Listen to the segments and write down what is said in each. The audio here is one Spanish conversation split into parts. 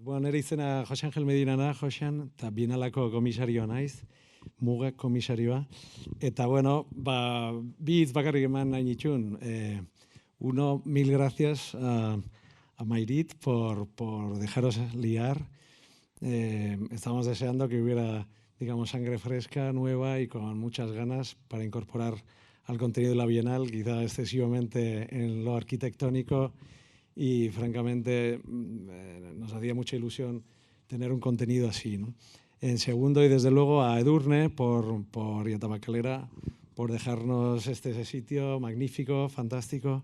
Nire izena Jose Angel Medina da, Josean, eta Bienalako komisarioa naiz, Mugak komisarioa. Eta, bi hitz bakarrik eman nahi nituen. Uno, mil gracias a Mayrit por dejaros liar. Estamos deseando que hubiera, digamos, sangre fresca, nueva y con muchas ganas para incorporar al contenido de la Bienal, quizá excesivamente en lo arquitectónico. Y francamente nos hacía mucha ilusión tener un contenido así, ¿no? En segundo, y desde luego a Edurne y a Tabacalera por dejarnos este sitio magnífico, fantástico,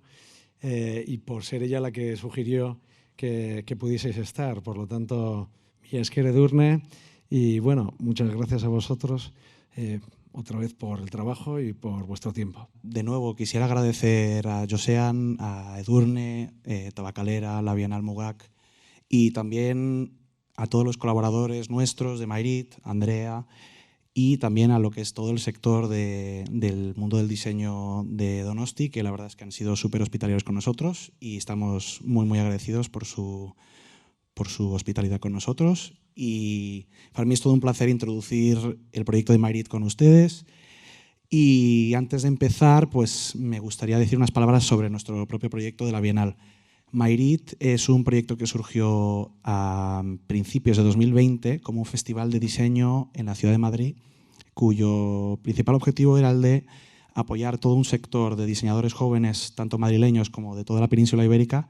y por ser ella la que sugirió que pudieseis estar. Por lo tanto, mi esker Edurne, y bueno, muchas gracias a vosotros otra vez por el trabajo y por vuestro tiempo. De nuevo, quisiera agradecer a Josean, a Edurne, Tabacalera, la Bienal Mugak y también a todos los colaboradores nuestros de Mayrit, Andrea, y también a lo que es todo el sector del mundo del diseño de Donosti, que la verdad es que han sido súper hospitalarios con nosotros y estamos muy, muy agradecidos por su hospitalidad con nosotros. Y para mí es todo un placer introducir el proyecto de Mayrit con ustedes. Y antes de empezar, pues me gustaría decir unas palabras sobre nuestro propio proyecto de la Bienal. Mayrit es un proyecto que surgió a principios de 2020 como un festival de diseño en la ciudad de Madrid, cuyo principal objetivo era el de apoyar todo un sector de diseñadores jóvenes, tanto madrileños como de toda la península ibérica.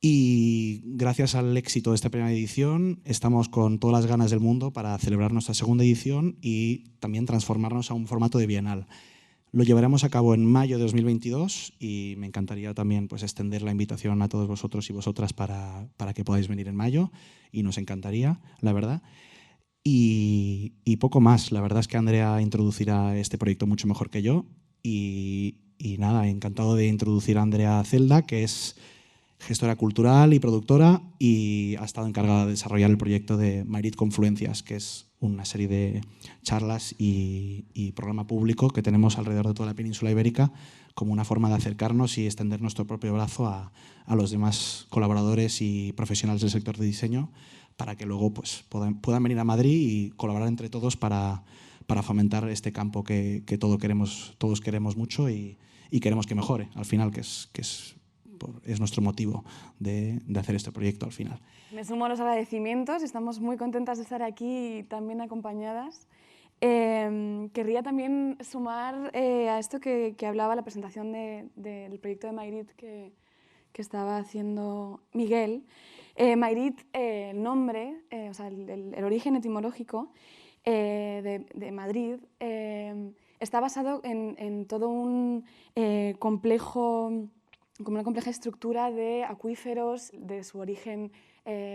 Y gracias al éxito de esta primera edición, estamos con todas las ganas del mundo para celebrar nuestra segunda edición y también transformarnos a un formato de bienal. Lo llevaremos a cabo en mayo de 2022 y me encantaría también pues, extender la invitación a todos vosotros y vosotras para que podáis venir en mayo, y nos encantaría, la verdad. Y poco más, la verdad es que Andrea introducirá este proyecto mucho mejor que yo y nada, encantado de introducir a Andrea Celda, que es gestora cultural y productora, y ha estado encargada de desarrollar el proyecto de Mayrit Confluencias, que es una serie de charlas y programa público que tenemos alrededor de toda la península ibérica como una forma de acercarnos y extender nuestro propio brazo a los demás colaboradores y profesionales del sector de diseño para que luego pues, puedan venir a Madrid y colaborar entre todos para fomentar este campo que todos queremos mucho y queremos que mejore al final, que es nuestro motivo de hacer este proyecto al final. Me sumo a los agradecimientos, estamos muy contentas de estar aquí y también acompañadas. Querría también sumar a esto que hablaba la presentación del proyecto de Mayrit que estaba haciendo Miguel. Mayrit, el nombre, o sea, el origen etimológico de Madrid está basado en todo un complejo, como una compleja estructura de acuíferos de su origen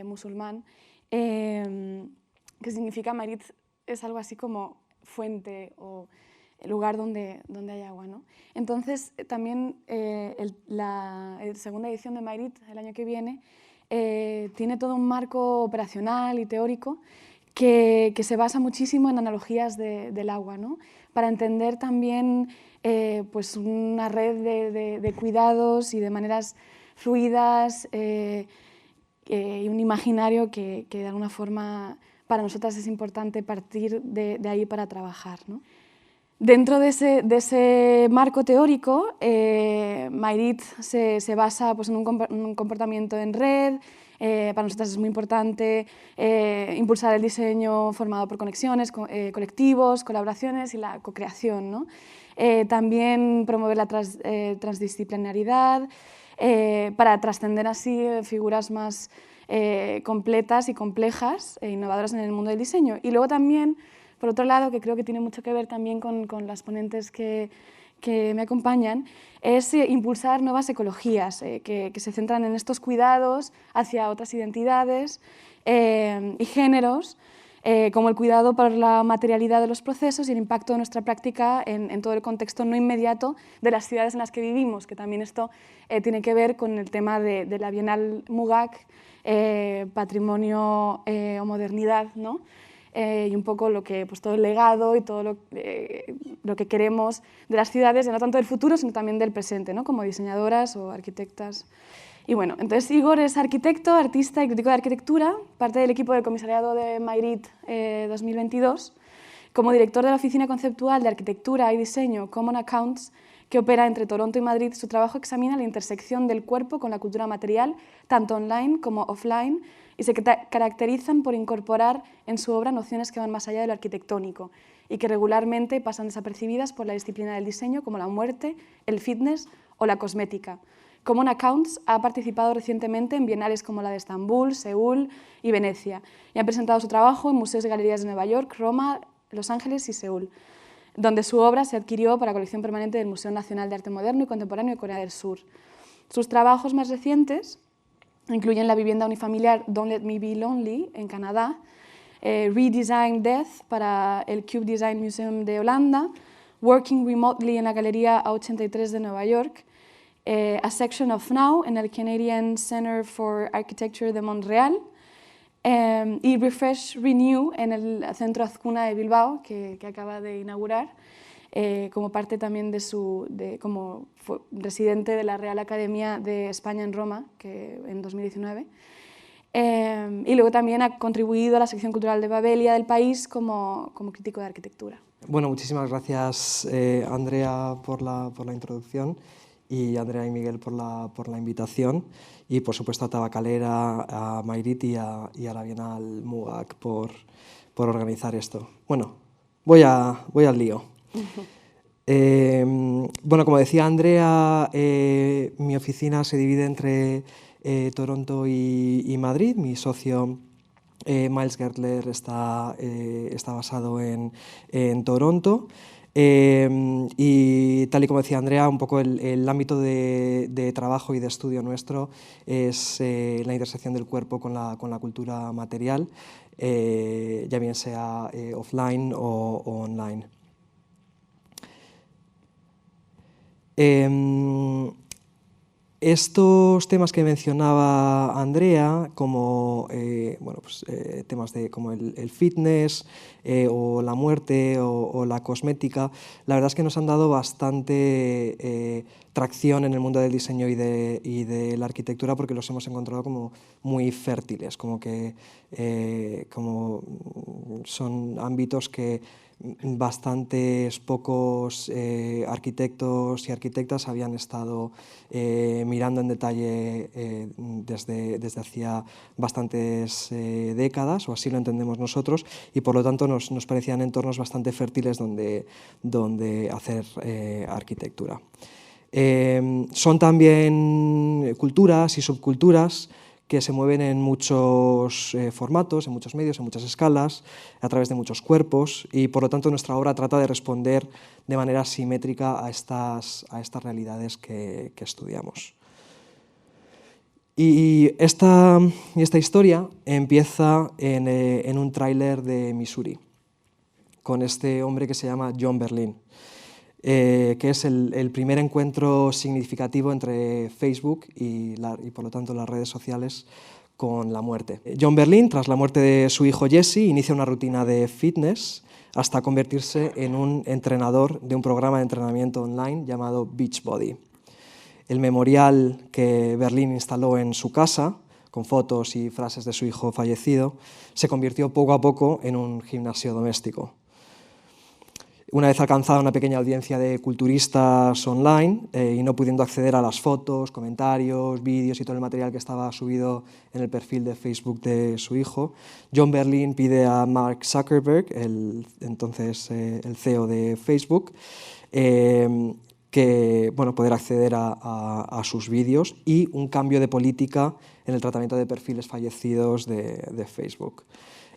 musulmán, que significa Mayrit es algo así como fuente o lugar donde hay agua, ¿no? Entonces, también la segunda edición de Mayrit, el año que viene, tiene todo un marco operacional y teórico que se basa muchísimo en analogías del agua, ¿no? Para entender también pues una red de cuidados y de maneras fluidas y un imaginario que de alguna forma para nosotras es importante partir de ahí para trabajar, ¿no? Dentro de ese marco teórico, Mayrit se basa pues, en un comportamiento en red. Para nosotras es muy importante impulsar el diseño formado por conexiones, colectivos, colaboraciones y la co-creación, ¿no? También promover la transdisciplinaridad para trascender así figuras más completas y complejas e innovadoras en el mundo del diseño. Y luego también, por otro lado, que creo que tiene mucho que ver también con las ponentes que me acompañan, es impulsar nuevas ecologías que se centran en estos cuidados hacia otras identidades y géneros, como el cuidado por la materialidad de los procesos y el impacto de nuestra práctica en todo el contexto no inmediato de las ciudades en las que vivimos, que también esto tiene que ver con el tema de la Bienal Mugak, patrimonio o modernidad, ¿no? Y un poco pues, todo el legado y todo lo que queremos de las ciudades, no tanto del futuro, sino también del presente, ¿no? Como diseñadoras o arquitectas. Y bueno, entonces Igor es arquitecto, artista y crítico de arquitectura, parte del equipo del comisariado de Mayrit 2022. Como director de la Oficina Conceptual de Arquitectura y Diseño Common Accounts, que opera entre Toronto y Madrid, su trabajo examina la intersección del cuerpo con la cultura material, tanto online como offline, y se caracterizan por incorporar en su obra nociones que van más allá de lo arquitectónico y que regularmente pasan desapercibidas por la disciplina del diseño, como la muerte, el fitness o la cosmética. Common Accounts ha participado recientemente en bienales como la de Estambul, Seúl y Venecia, y han presentado su trabajo en museos y galerías de Nueva York, Roma, Los Ángeles y Seúl, donde su obra se adquirió para colección permanente del Museo Nacional de Arte Moderno y Contemporáneo de Corea del Sur. Sus trabajos más recientes incluyen la vivienda unifamiliar Don't Let Me Be Lonely en Canadá, Redesign Death para el Cube Design Museum de Holanda, Working Remotely en la Galería A83 de Nueva York, A Section of Now en el Canadian Center for Architecture de Montreal, y Refresh Renew en el Centro Azcuna de Bilbao, que acaba de inaugurar, como parte también como residente de la Real Academia de España en Roma, en 2019. Y luego también ha contribuido a la sección cultural de Babelia del País como crítico de arquitectura. Bueno, muchísimas gracias Andrea por la introducción, y Andrea y Miguel por la invitación, y por supuesto a Tabacalera, a Mayrit y a la Bienal Mugak por organizar esto. Bueno, voy al lío. Bueno, como decía Andrea, mi oficina se divide entre Toronto y Madrid. Mi socio Miles Gertler está basado en Toronto. Y tal y como decía Andrea, un poco el ámbito de trabajo y de estudio nuestro es la intersección del cuerpo con la cultura material, ya bien sea offline o online. Estos temas que mencionaba Andrea, como temas como el fitness o la muerte o la cosmética, la verdad es que nos han dado bastante tracción en el mundo del diseño y de la arquitectura, porque los hemos encontrado como muy fértiles, como son ámbitos que bastantes pocos arquitectos y arquitectas habían estado mirando en detalle desde hacía bastantes décadas, o así lo entendemos nosotros, y por lo tanto nos parecían entornos bastante fértiles donde hacer arquitectura. Son también culturas y subculturas que se mueven en muchos formatos, en muchos medios, en muchas escalas, a través de muchos cuerpos, y por lo tanto nuestra obra trata de responder de manera simétrica a estas realidades que estudiamos. Y esta historia empieza en un tráiler de Missouri, con este hombre que se llama John Berlin, que es el primer encuentro significativo entre Facebook y por lo tanto las redes sociales con la muerte. John Berlin, tras la muerte de su hijo Jesse, inicia una rutina de fitness hasta convertirse en un entrenador de un programa de entrenamiento online llamado Beachbody. El memorial que Berlin instaló en su casa, con fotos y frases de su hijo fallecido, se convirtió poco a poco en un gimnasio doméstico. Una vez alcanzada una pequeña audiencia de culturistas online y no pudiendo acceder a las fotos, comentarios, vídeos y todo el material que estaba subido en el perfil de Facebook de su hijo, John Berlin pide a Mark Zuckerberg, entonces el CEO de Facebook, poder acceder a sus vídeos y un cambio de política en el tratamiento de perfiles fallecidos de Facebook.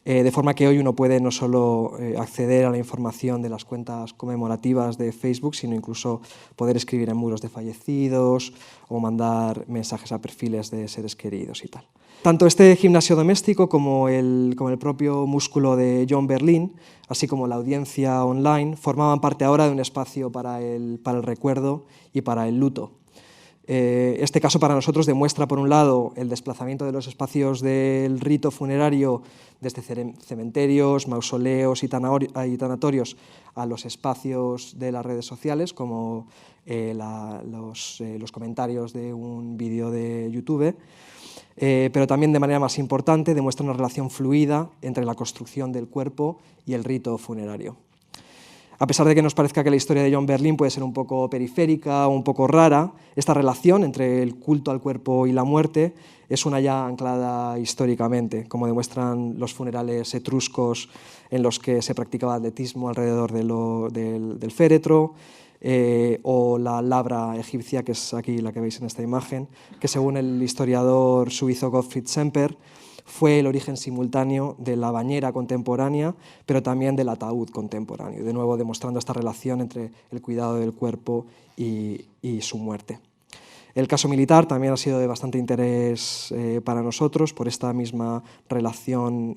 De forma que hoy uno puede no solo acceder a la información de las cuentas conmemorativas de Facebook, sino incluso poder escribir en muros de fallecidos o mandar mensajes a perfiles de seres queridos y tal. Tanto este gimnasio doméstico como el propio músculo de John Berlin, así como la audiencia online, formaban parte ahora de un espacio para el recuerdo y para el luto. Este caso para nosotros demuestra, por un lado, el desplazamiento de los espacios del rito funerario desde cementerios, mausoleos y tanatorios a los espacios de las redes sociales, como los comentarios de un vídeo de YouTube, pero también de manera más importante demuestra una relación fluida entre la construcción del cuerpo y el rito funerario. A pesar de que nos parezca que la historia de John Berlin puede ser un poco periférica o un poco rara, esta relación entre el culto al cuerpo y la muerte es una ya anclada históricamente, como demuestran los funerales etruscos en los que se practicaba atletismo alrededor del féretro, o la labra egipcia, que es aquí la que veis en esta imagen, que según el historiador suizo Gottfried Semper, fue el origen simultáneo de la bañera contemporánea, pero también del ataúd contemporáneo, de nuevo demostrando esta relación entre el cuidado del cuerpo y su muerte. El caso militar también ha sido de bastante interés para nosotros por esta misma relación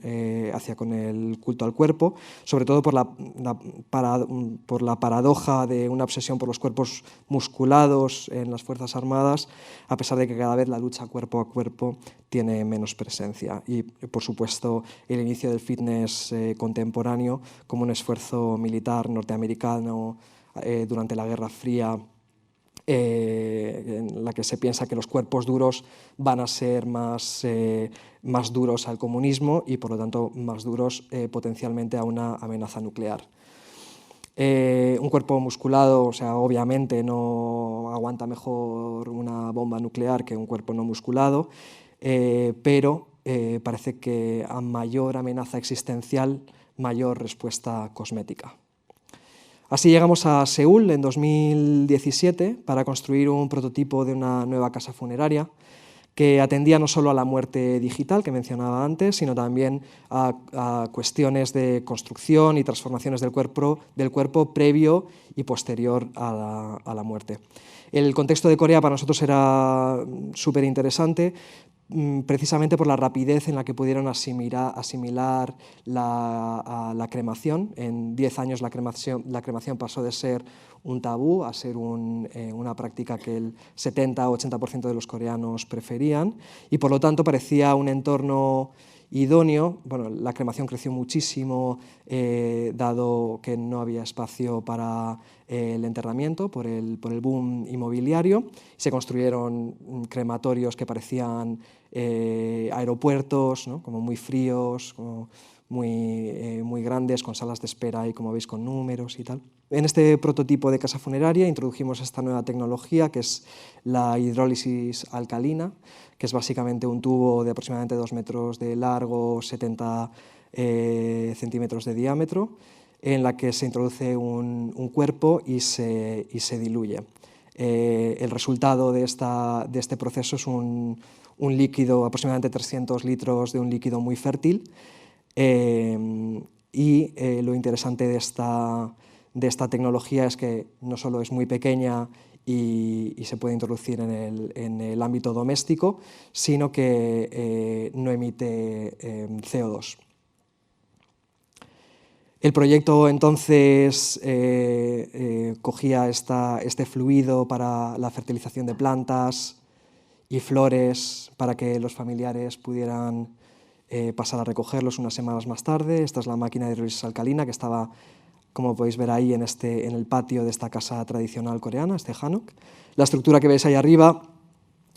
con el culto al cuerpo, sobre todo por la paradoja de una obsesión por los cuerpos musculados en las Fuerzas Armadas, a pesar de que cada vez la lucha cuerpo a cuerpo tiene menos presencia. Y, por supuesto, el inicio del fitness contemporáneo como un esfuerzo militar norteamericano durante la Guerra Fría, en la que se piensa que los cuerpos duros van a ser más duros al comunismo y, por lo tanto, más duros potencialmente a una amenaza nuclear. Un cuerpo musculado, o sea, obviamente no aguanta mejor una bomba nuclear que un cuerpo no musculado, pero parece que a mayor amenaza existencial, mayor respuesta cosmética. Así llegamos a Seúl en 2017 para construir un prototipo de una nueva casa funeraria que atendía no solo a la muerte digital que mencionaba antes, sino también a cuestiones de construcción y transformaciones del cuerpo previo y posterior a la muerte. El contexto de Corea para nosotros era súper interesante, precisamente por la rapidez en la que pudieron asimilar la cremación. En 10 años la cremación pasó de ser un tabú a ser una práctica que el 70-80% de los coreanos preferían, y por lo tanto parecía un entorno idóneo. Bueno, la cremación creció muchísimo, dado que no había espacio para el enterramiento por el boom inmobiliario. Se construyeron crematorios que parecían aeropuertos, ¿no? Como muy fríos, como muy grandes, con salas de espera y, como veis, con números y tal. En este prototipo de casa funeraria introdujimos esta nueva tecnología, que es la hidrólisis alcalina, que es básicamente un tubo de aproximadamente 2 metros de largo, 70 centímetros de diámetro, en la que se introduce un cuerpo y se diluye. El resultado de este proceso es un líquido, aproximadamente 300 litros de un líquido muy fértil, y lo interesante de esta tecnología es que no solo es muy pequeña y se puede introducir en el ámbito doméstico, sino que no emite CO2. El proyecto entonces cogía este fluido para la fertilización de plantas y flores para que los familiares pudieran pasar a recogerlos unas semanas más tarde. Esta es la máquina de hidrólisis alcalina que estaba, como podéis ver ahí, en el patio de esta casa tradicional coreana, este hanok. La estructura que veis ahí arriba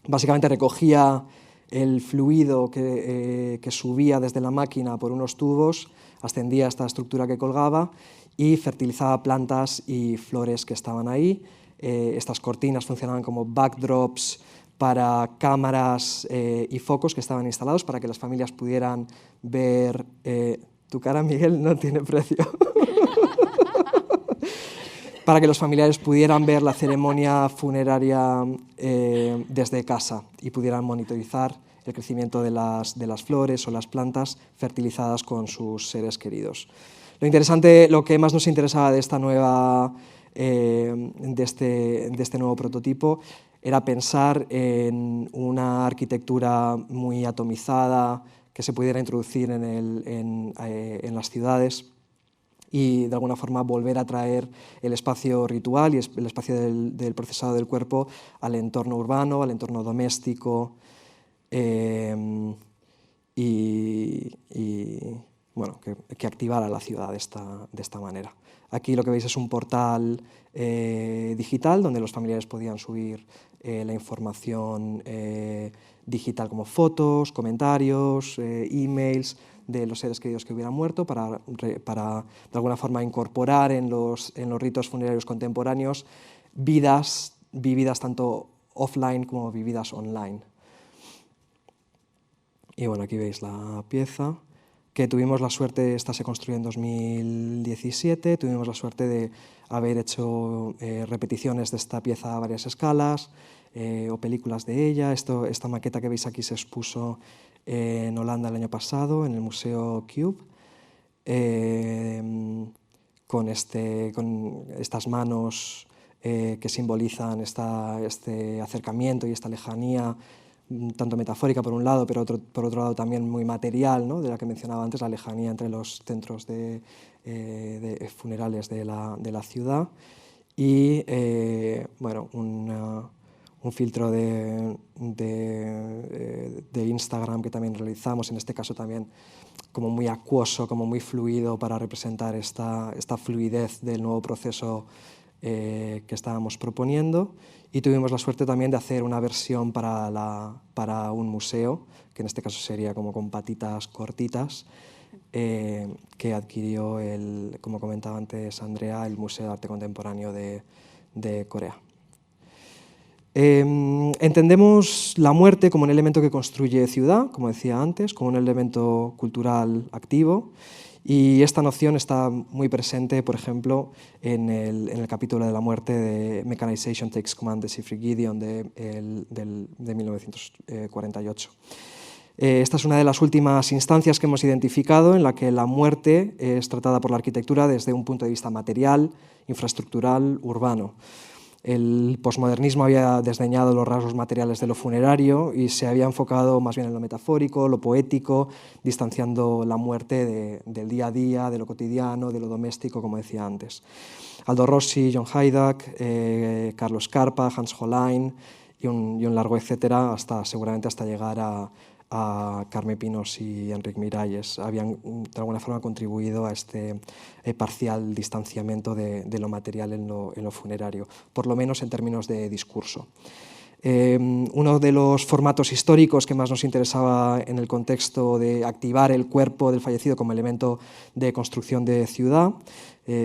básicamente recogía el fluido que subía desde la máquina por unos tubos, ascendía a esta estructura que colgaba y fertilizaba plantas y flores que estaban ahí. Estas cortinas funcionaban como backdrops para cámaras y focos que estaban instalados para que las familias pudieran ver... tu cara, Miguel, no tiene precio. Para que los familiares pudieran ver la ceremonia funeraria desde casa y pudieran monitorizar el crecimiento de las flores o las plantas fertilizadas con sus seres queridos. Lo que más nos interesaba de este nuevo prototipo era pensar en una arquitectura muy atomizada que se pudiera introducir en las ciudades y, de alguna forma, volver a traer el espacio ritual y el espacio del procesado del cuerpo al entorno urbano, al entorno doméstico. que activara la ciudad de esta manera. Aquí lo que veis es un portal digital donde los familiares podían subir la información digital como fotos, comentarios, emails de los seres queridos que hubieran muerto para de alguna forma incorporar en los ritos funerarios contemporáneos vidas vividas tanto offline como vividas online. Y bueno, aquí veis la pieza, que tuvimos la suerte, esta se construyó en 2017, tuvimos la suerte de haber hecho repeticiones de esta pieza a varias escalas, o películas de ella. Esta maqueta que veis aquí se expuso en Holanda el año pasado, en el Museo Cube, con estas manos que simbolizan este acercamiento y esta lejanía, tanto metafórica por un lado, pero por otro lado también muy material, ¿no? De la que mencionaba antes, la lejanía entre los centros funerales de la ciudad. Y bueno, un filtro de Instagram que también realizamos, en este caso también como muy acuoso, como muy fluido, para representar esta fluidez del nuevo proceso que estábamos proponiendo. Y tuvimos la suerte también de hacer una versión para un museo, que en este caso sería como con patitas cortitas, que adquirió, como comentaba antes Andrea, el Museo de Arte Contemporáneo de Corea. Entendemos la muerte como un elemento que construye ciudad, como decía antes, como un elemento cultural activo, y esta noción está muy presente, por ejemplo, en el capítulo de la muerte de Mechanization Takes Command de Siegfried Gideon de 1948. Esta es una de las últimas instancias que hemos identificado en la que la muerte es tratada por la arquitectura desde un punto de vista material, infraestructural, urbano. El posmodernismo había desdeñado los rasgos materiales de lo funerario y se había enfocado más bien en lo metafórico, lo poético, distanciando la muerte del día a día, de lo cotidiano, de lo doméstico, como decía antes. Aldo Rossi, John Heidak, Carlos Scarpa, Hans Hollein y un largo etcétera, seguramente hasta llegar a Carme Pinos y Enric Miralles, habían de alguna forma contribuido a este parcial distanciamiento de lo material en lo funerario, por lo menos en términos de discurso. Uno de los formatos históricos que más nos interesaba en el contexto de activar el cuerpo del fallecido como elemento de construcción de ciudad,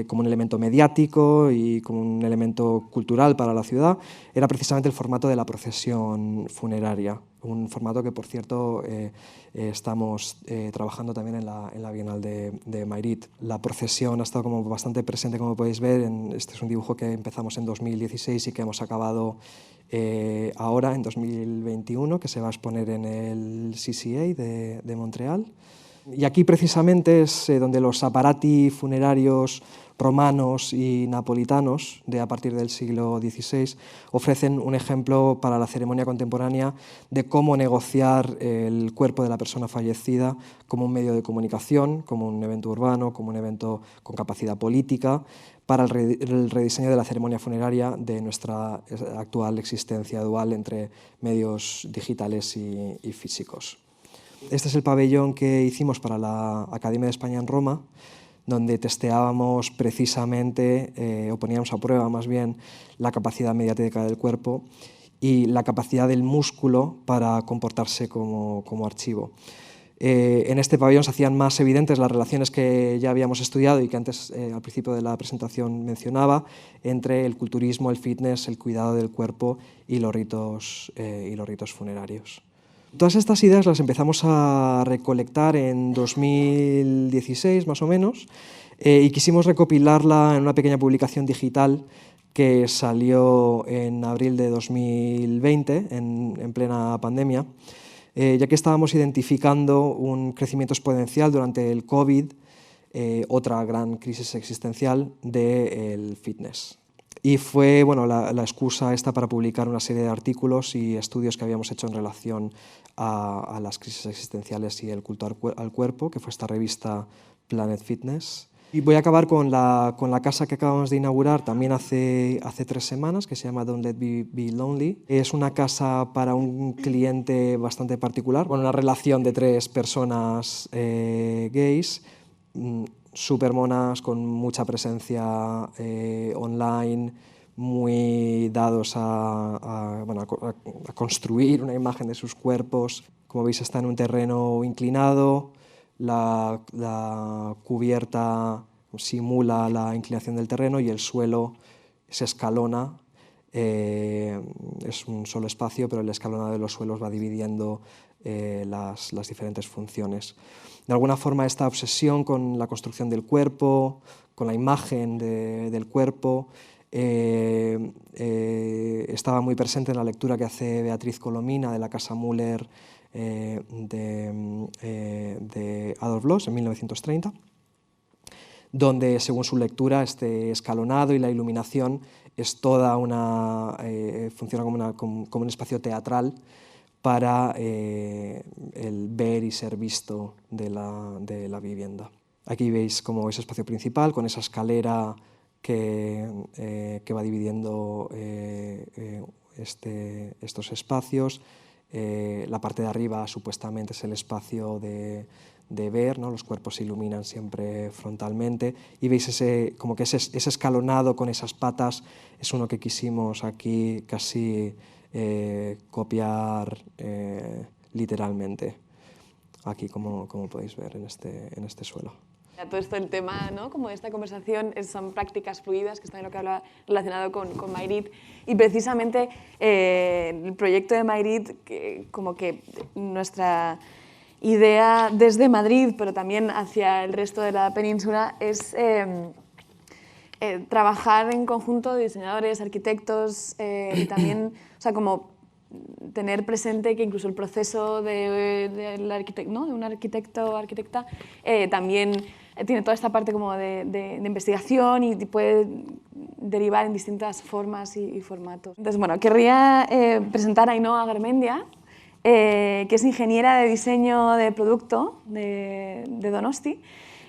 como un elemento mediático y como un elemento cultural para la ciudad, era precisamente el formato de la procesión funeraria, un formato que, por cierto, estamos trabajando también en la Bienal de Madrid. La procesión ha estado como bastante presente, como podéis ver. Este es un dibujo que empezamos en 2016 y que hemos acabado ahora, en 2021, que se va a exponer en el CCA de Montreal. Y aquí precisamente es donde los apparati funerarios romanos y napolitanos de a partir del siglo XVI ofrecen un ejemplo para la ceremonia contemporánea de cómo negociar el cuerpo de la persona fallecida como un medio de comunicación, como un evento urbano, como un evento con capacidad política, para el rediseño de la ceremonia funeraria de nuestra actual existencia dual entre medios digitales y físicos. Este es el pabellón que hicimos para la Academia de España en Roma, donde testeábamos precisamente, o poníamos a prueba más bien, la capacidad mediática del cuerpo y la capacidad del músculo para comportarse como archivo. En este pabellón se hacían más evidentes las relaciones que ya habíamos estudiado y que antes, al principio de la presentación, mencionaba, entre el culturismo, el fitness, el cuidado del cuerpo y los ritos funerarios. Todas estas ideas las empezamos a recolectar en 2016, más o menos, y quisimos recopilarla en una pequeña publicación digital que salió en abril de 2020, en plena pandemia, ya que estábamos identificando un crecimiento exponencial durante el COVID, otra gran crisis existencial del fitness. Y fue la excusa esta para publicar una serie de artículos y estudios que habíamos hecho en relación a las crisis existenciales y el culto al cuerpo, que fue esta revista Planet Fitness. Y voy a acabar con la casa que acabamos de inaugurar también hace 3 semanas, que se llama Don't Let Me Be Lonely. Es una casa para un cliente bastante particular, con una relación de 3 personas gays, súper monas, con mucha presencia online, muy dados a construir una imagen de sus cuerpos. Como veis, está en un terreno inclinado, la cubierta simula la inclinación del terreno y el suelo se escalona. Es un solo espacio, pero el escalonado de los suelos va dividiendo las diferentes funciones. De alguna forma, esta obsesión con la construcción del cuerpo, con la imagen del cuerpo, estaba muy presente en la lectura que hace Beatriz Colomina de la Casa Müller de Adolf Loos en 1930, donde, según su lectura, este escalonado y la iluminación es toda funciona como un espacio teatral para el ver y ser visto de la vivienda. Aquí veis como ese espacio principal, con esa escalera que va dividiendo estos espacios. La parte de arriba supuestamente es el espacio de ver, ¿no? Los cuerpos se iluminan siempre frontalmente y veis ese escalonado con esas patas, es uno que quisimos aquí casi copiar literalmente, aquí como podéis ver en este suelo. Todo esto, el tema, ¿no? Como de esta conversación, son prácticas fluidas, que es también lo que habla relacionado con Mayrit, y precisamente el proyecto de Mayrit, como que nuestra idea desde Madrid, pero también hacia el resto de la península, es trabajar en conjunto de diseñadores, arquitectos, y también, o sea, como tener presente que incluso el proceso de un arquitecto o arquitecta también tiene toda esta parte como de investigación y puede derivar en distintas formas y formatos. Entonces, bueno, querría presentar a Ainhoa Garmendia, que es ingeniera de diseño de producto de Donosti.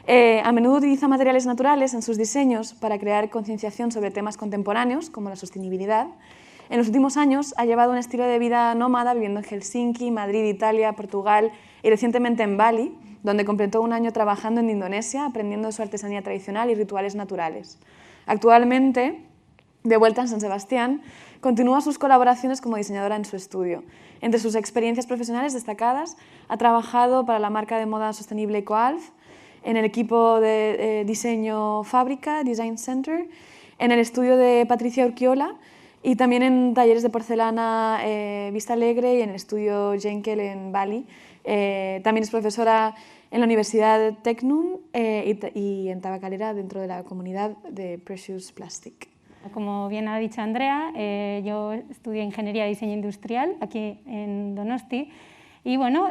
A menudo utiliza materiales naturales en sus diseños para crear concienciación sobre temas contemporáneos, como la sostenibilidad. En los últimos años ha llevado un estilo de vida nómada viviendo en Helsinki, Madrid, Italia, Portugal y recientemente en Bali, donde completó un año trabajando en Indonesia, aprendiendo su artesanía tradicional y rituales naturales. Actualmente, de vuelta en San Sebastián, continúa sus colaboraciones como diseñadora en su estudio. Entre sus experiencias profesionales destacadas, ha trabajado para la marca de moda sostenible EcoAlf, en el equipo de diseño Fábrica, Design Center, en el estudio de Patricia Urquiola, y también en talleres de porcelana Vista Alegre y en el estudio Jenkel en Bali. También es profesora en la Universidad Tecnun y en Tabacalera dentro de la comunidad de Precious Plastic. Como bien ha dicho Andrea, yo estudié Ingeniería de Diseño Industrial aquí en Donosti. Y bueno,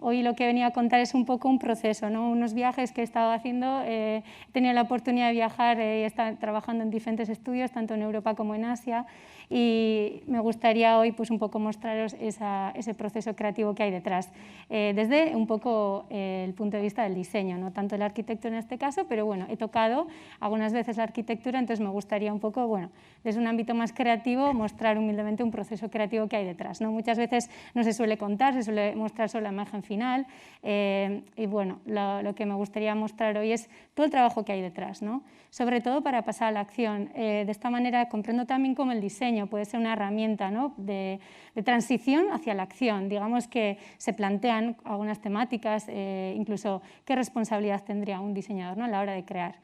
hoy lo que he venido a contar es un poco un proceso, ¿no? Unos viajes que he estado haciendo. He tenido la oportunidad de viajar y he estado trabajando en diferentes estudios, tanto en Europa como en Asia, y me gustaría hoy pues, un poco mostraros ese proceso creativo que hay detrás, desde un poco el punto de vista del diseño, no tanto el arquitecto en este caso, pero bueno, he tocado algunas veces la arquitectura, entonces me gustaría un poco, bueno, desde un ámbito más creativo, mostrar humildemente un proceso creativo que hay detrás, ¿no? Muchas veces no se suele contar, se suele mostrar solo la imagen final, y bueno, lo que me gustaría mostrar hoy es todo el trabajo que hay detrás, ¿no? Sobre todo para pasar a la acción. De esta manera comprendo también cómo el diseño puede ser una herramienta, ¿no? de transición hacia la acción. Digamos que se plantean algunas temáticas, incluso qué responsabilidad tendría un diseñador, ¿no? A la hora de crear.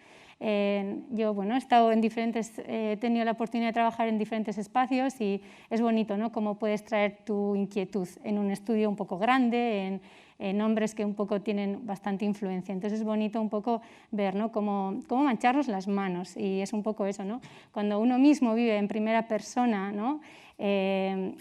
Yo bueno, he tenido la oportunidad de trabajar en diferentes espacios y es bonito, ¿no? Cómo puedes traer tu inquietud en un estudio un poco grande, en hombres que un poco tienen bastante influencia. Entonces es bonito un poco ver, ¿no? cómo mancharnos las manos, y es un poco eso, ¿no? Cuando uno mismo vive en primera persona, ¿no?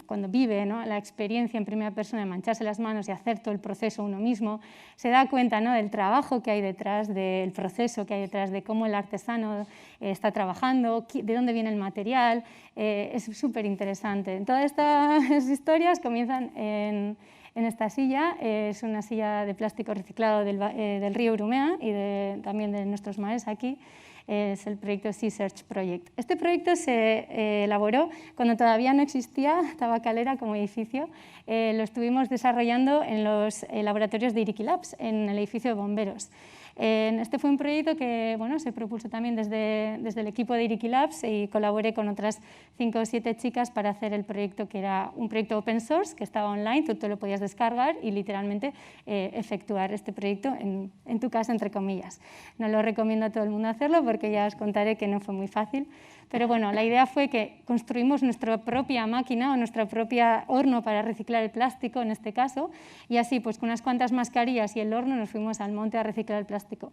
Cuando vive, ¿no? La experiencia en primera persona de mancharse las manos y hacer todo el proceso uno mismo, se da cuenta, ¿no? Del trabajo que hay detrás, del proceso que hay detrás, de cómo el artesano está trabajando, de dónde viene el material. Es súper interesante. Todas estas historias comienzan en esta silla. Es una silla de plástico reciclado del río Urumea y también de nuestros mares aquí. Es el proyecto Sea Search Project. Este proyecto se elaboró cuando todavía no existía Tabacalera como edificio. Lo estuvimos desarrollando en los laboratorios de Iriki Labs, en el edificio de bomberos. Este fue un proyecto que bueno, se propuso también desde el equipo de Iriki Labs y colaboré con otras 5 o 7 chicas para hacer el proyecto, que era un proyecto open source que estaba online, tú te lo podías descargar y literalmente efectuar este proyecto en tu casa, entre comillas. No lo recomiendo a todo el mundo hacerlo porque ya os contaré que no fue muy fácil, pero bueno, la idea fue que construimos nuestra propia máquina o nuestra propia horno para reciclar el plástico, en este caso, y así pues con unas cuantas mascarillas y el horno nos fuimos al monte a reciclar el plástico.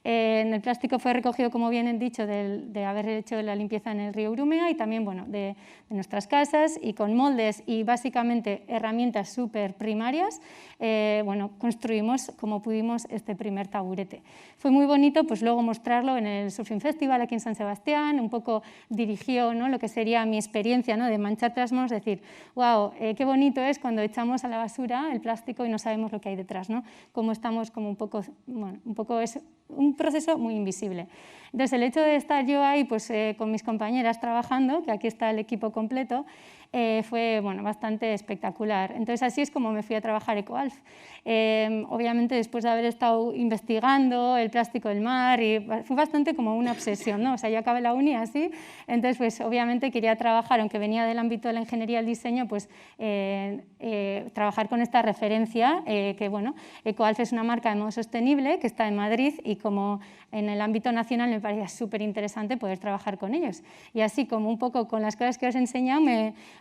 El plástico fue recogido, como bien he dicho, de haber hecho la limpieza en el río Urumea y también bueno, de nuestras casas, y con moldes y básicamente herramientas súper primarias, bueno, construimos como pudimos este primer taburete. Fue muy bonito pues luego mostrarlo en el Surfing Festival aquí en San Sebastián, un poco dirigió, ¿no?, lo que sería mi experiencia, ¿no?, de mancharte las manos, decir, wow, qué bonito es cuando echamos a la basura el plástico y no sabemos lo que hay detrás, ¿no? Cómo estamos como un poco, bueno, un poco es un proceso muy invisible. Entonces, el hecho de estar yo ahí pues, con mis compañeras trabajando, que aquí está el equipo completo, fue bueno, bastante espectacular. Entonces, así es como me fui a trabajar EcoAlf. Obviamente, después de haber estado investigando el plástico del mar, y fue bastante como una obsesión, ¿no? O sea, yo acabé la uni así, entonces, pues, obviamente quería trabajar, aunque venía del ámbito de la ingeniería y el diseño, pues, trabajar con esta referencia, que, bueno, EcoAlf es una marca de modo sostenible que está en Madrid y como en el ámbito nacional me parecía súper interesante poder trabajar con ellos. Y así como un poco con las cosas que os he enseñado,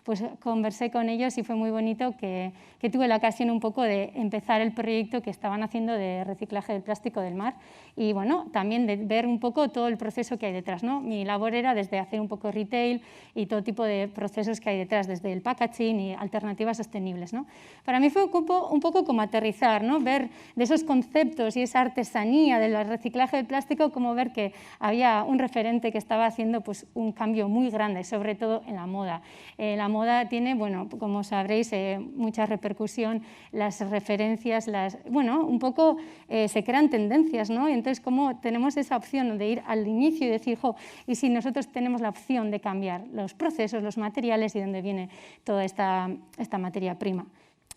pues conversé con ellos y fue muy bonito que tuve la ocasión un poco de empezar el proyecto que estaban haciendo de reciclaje del plástico del mar y bueno, también de ver un poco todo el proceso que hay detrás, ¿no? Mi labor era desde hacer un poco retail y todo tipo de procesos que hay detrás, desde el packaging y alternativas sostenibles, ¿no? Para mí fue un poco como aterrizar, ¿no? Ver de esos conceptos y esa artesanía del reciclaje del plástico, como ver que había un referente que estaba haciendo pues, un cambio muy grande, sobre todo en la moda. La moda tiene, bueno, como sabréis, mucha repercusión, las referencias, bueno, un poco se crean tendencias, ¿no? Y entonces, como tenemos esa opción de ir al inicio y decir, jo, y si nosotros tenemos la opción de cambiar los procesos, los materiales y dónde viene toda esta materia prima.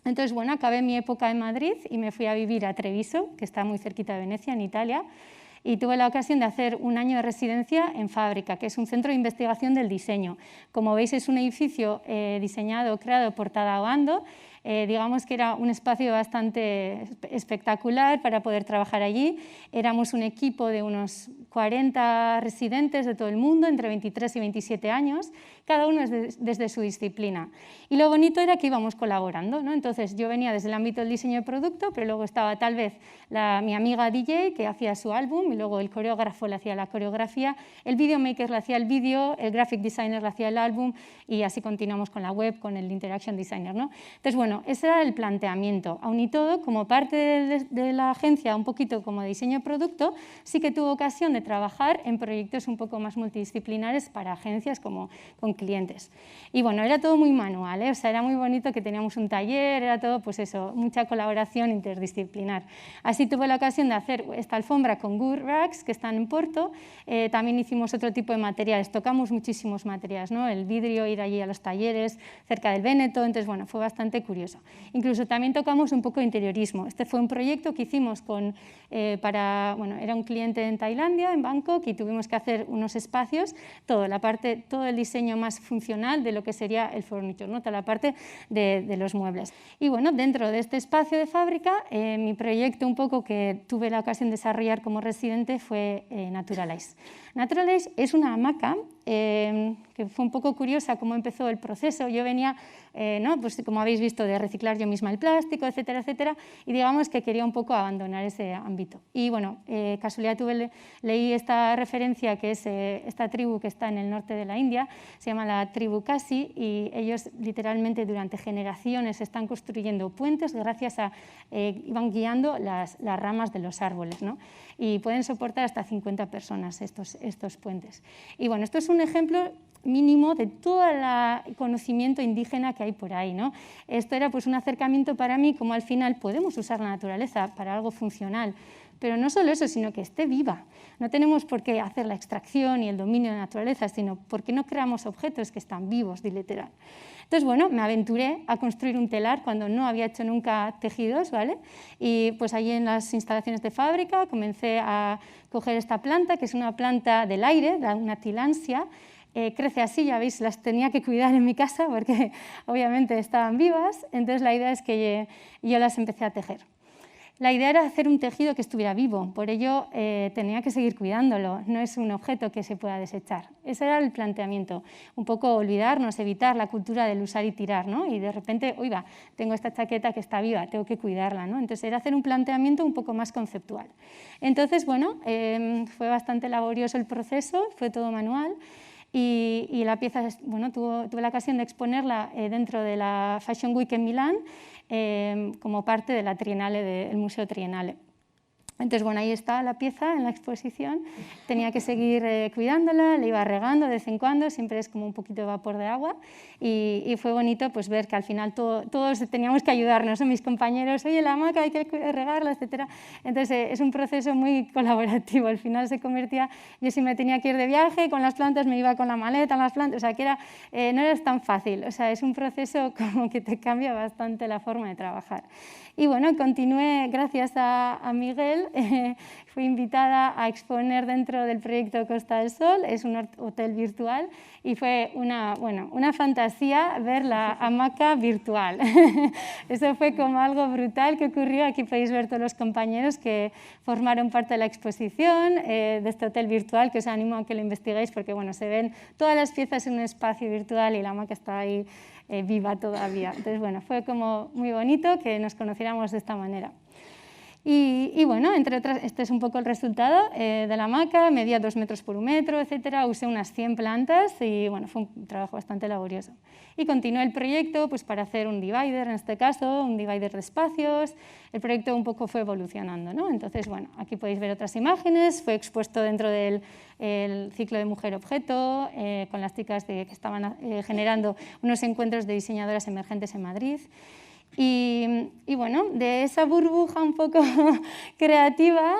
Entonces, bueno, acabé mi época en Madrid y me fui a vivir a Treviso, que está muy cerquita de Venecia, en Italia, y tuve la ocasión de hacer un año de residencia en Fábrica, que es un centro de investigación del diseño. Como veis, es un edificio diseñado, creado por Tadao Ando. Digamos que era un espacio bastante espectacular para poder trabajar allí. Éramos un equipo de unos 40 residentes de todo el mundo, entre 23 y 27 años, cada uno desde su disciplina. Y lo bonito era que íbamos colaborando, ¿no? Entonces, yo venía desde el ámbito del diseño de producto, pero luego estaba tal vez mi amiga DJ, que hacía su álbum, y luego el coreógrafo le hacía la coreografía, el videomaker le hacía el vídeo, el graphic designer le hacía el álbum, y así continuamos con la web, con el interaction designer, ¿no? Entonces, bueno, ese era el planteamiento. Aún y todo, como parte de la agencia, un poquito como de diseño de producto, sí que tuve ocasión de trabajar en proyectos un poco más multidisciplinares para agencias como con clientes. Y bueno, era todo muy manual, ¿eh? O sea, era muy bonito que teníamos un taller, era todo, pues eso, mucha colaboración interdisciplinar. Así tuve la ocasión de hacer esta alfombra con Good Rags, que están en Porto. También hicimos otro tipo de materiales, tocamos muchísimos materiales, ¿no? El vidrio, ir allí a los talleres cerca del Véneto, entonces, bueno, fue bastante curioso. Incluso también tocamos un poco de interiorismo. Este fue un proyecto que hicimos bueno, era un cliente en Tailandia, en Bangkok, y tuvimos que hacer unos espacios, todo el diseño más funcional de lo que sería el furniture, ¿no? Toda la parte de los muebles. Y bueno, dentro de este espacio de Fábrica, mi proyecto un poco que tuve la ocasión de desarrollar como residente fue Naturalize. Naturalize es una hamaca que fue un poco curiosa cómo empezó el proceso. Yo venía, ¿no? Pues como habéis visto, de reciclar yo misma el plástico, etcétera, etcétera, y digamos que quería un poco abandonar ese ámbito. Y bueno, casualidad leí esta referencia, que es esta tribu que está en el norte de la India, se llama la tribu Khasi, y ellos literalmente durante generaciones están construyendo puentes gracias a, iban guiando las ramas de los árboles, ¿no? Y pueden soportar hasta 50 personas estos puentes. Y bueno, esto es un ejemplo mínimo de todo el conocimiento indígena que hay por ahí, ¿no? Esto era pues un acercamiento para mí, como al final podemos usar la naturaleza para algo funcional, Pero no solo eso, sino que esté viva. No tenemos por qué hacer la extracción y el dominio de la naturaleza, sino porque no creamos objetos que están vivos, literal. Entonces, bueno, me aventuré a construir un telar cuando no había hecho nunca tejidos, ¿vale? Y pues allí en las instalaciones de fábrica comencé a coger esta planta, que es una planta del aire, una tilansia. Crece así, ya veis, las tenía que cuidar en mi casa porque obviamente estaban vivas. Entonces la idea es que yo las empecé a tejer. La idea era hacer un tejido que estuviera vivo, por ello tenía que seguir cuidándolo, no es un objeto que se pueda desechar. Ese era el planteamiento, un poco olvidarnos, evitar la cultura del usar y tirar, ¿no? Y de repente, oiga, tengo esta chaqueta que está viva, tengo que cuidarla, ¿no? Entonces era hacer un planteamiento un poco más conceptual. Entonces, bueno, fue bastante laborioso el proceso, fue todo manual. Y la pieza, bueno, tuve la ocasión de exponerla dentro de la Fashion Week en Milán como parte de la Triennale del Museo Triennale. Entonces, bueno, ahí está la pieza en la exposición. Tenía que seguir cuidándola, le iba regando de vez en cuando, siempre es como un poquito de vapor de agua. Y fue bonito pues, ver que al final todos teníamos que ayudarnos, ¿no? Mis compañeros, oye, la hamaca hay que regarla, etc. Entonces, es un proceso muy colaborativo. Al final se convertía, yo si me tenía que ir de viaje con las plantas, me iba con la maleta en las plantas, o sea, que no era tan fácil. O sea, es un proceso como que te cambia bastante la forma de trabajar. Y bueno, continué, gracias a Miguel, fui invitada a exponer dentro del proyecto Costa del Sol, es un hotel virtual y fue una fantasía ver la hamaca virtual. Eso fue como algo brutal que ocurrió, aquí podéis ver todos los compañeros que formaron parte de la exposición de este hotel virtual, que os animo a que lo investiguéis porque bueno, se ven todas las piezas en un espacio virtual y la hamaca está ahí viva todavía. Entonces, bueno, fue como muy bonito que nos conociéramos de esta manera. Y bueno, entre otras, este es un poco el resultado de la hamaca, medía 2 metros por 1 metro, etcétera. Usé unas 100 plantas y bueno, fue un trabajo bastante laborioso. Y continué el proyecto pues, para hacer un divider, en este caso, un divider de espacios. El proyecto un poco fue evolucionando, ¿no? Entonces, bueno, aquí podéis ver otras imágenes. Fue expuesto dentro del ciclo de Mujer-Objeto, con las chicas que estaban generando unos encuentros de diseñadoras emergentes en Madrid. Y bueno, de esa burbuja un poco creativa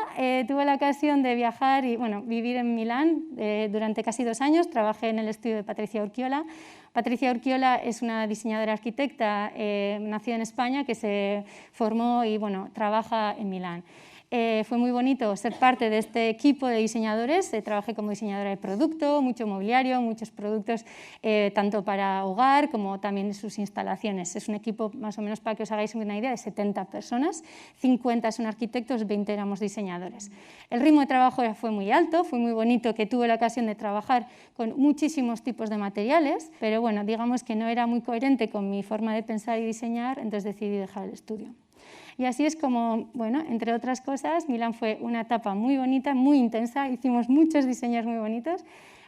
tuve la ocasión de viajar y bueno, vivir en Milán durante casi 2 años. Trabajé en el estudio de Patricia Urquiola. Patricia Urquiola es una diseñadora arquitecta nacida en España que se formó y bueno, trabaja en Milán. Fue muy bonito ser parte de este equipo de diseñadores. Trabajé como diseñadora de producto, mucho mobiliario, muchos productos tanto para hogar como también sus instalaciones. Es un equipo, más o menos para que os hagáis una idea, de 70 personas, 50 son arquitectos, 20 éramos diseñadores. El ritmo de trabajo fue muy alto, fue muy bonito que tuve la ocasión de trabajar con muchísimos tipos de materiales, pero bueno, digamos que no era muy coherente con mi forma de pensar y diseñar, entonces decidí dejar el estudio. Y así es como, bueno, entre otras cosas, Milán fue una etapa muy bonita, muy intensa, hicimos muchos diseños muy bonitos,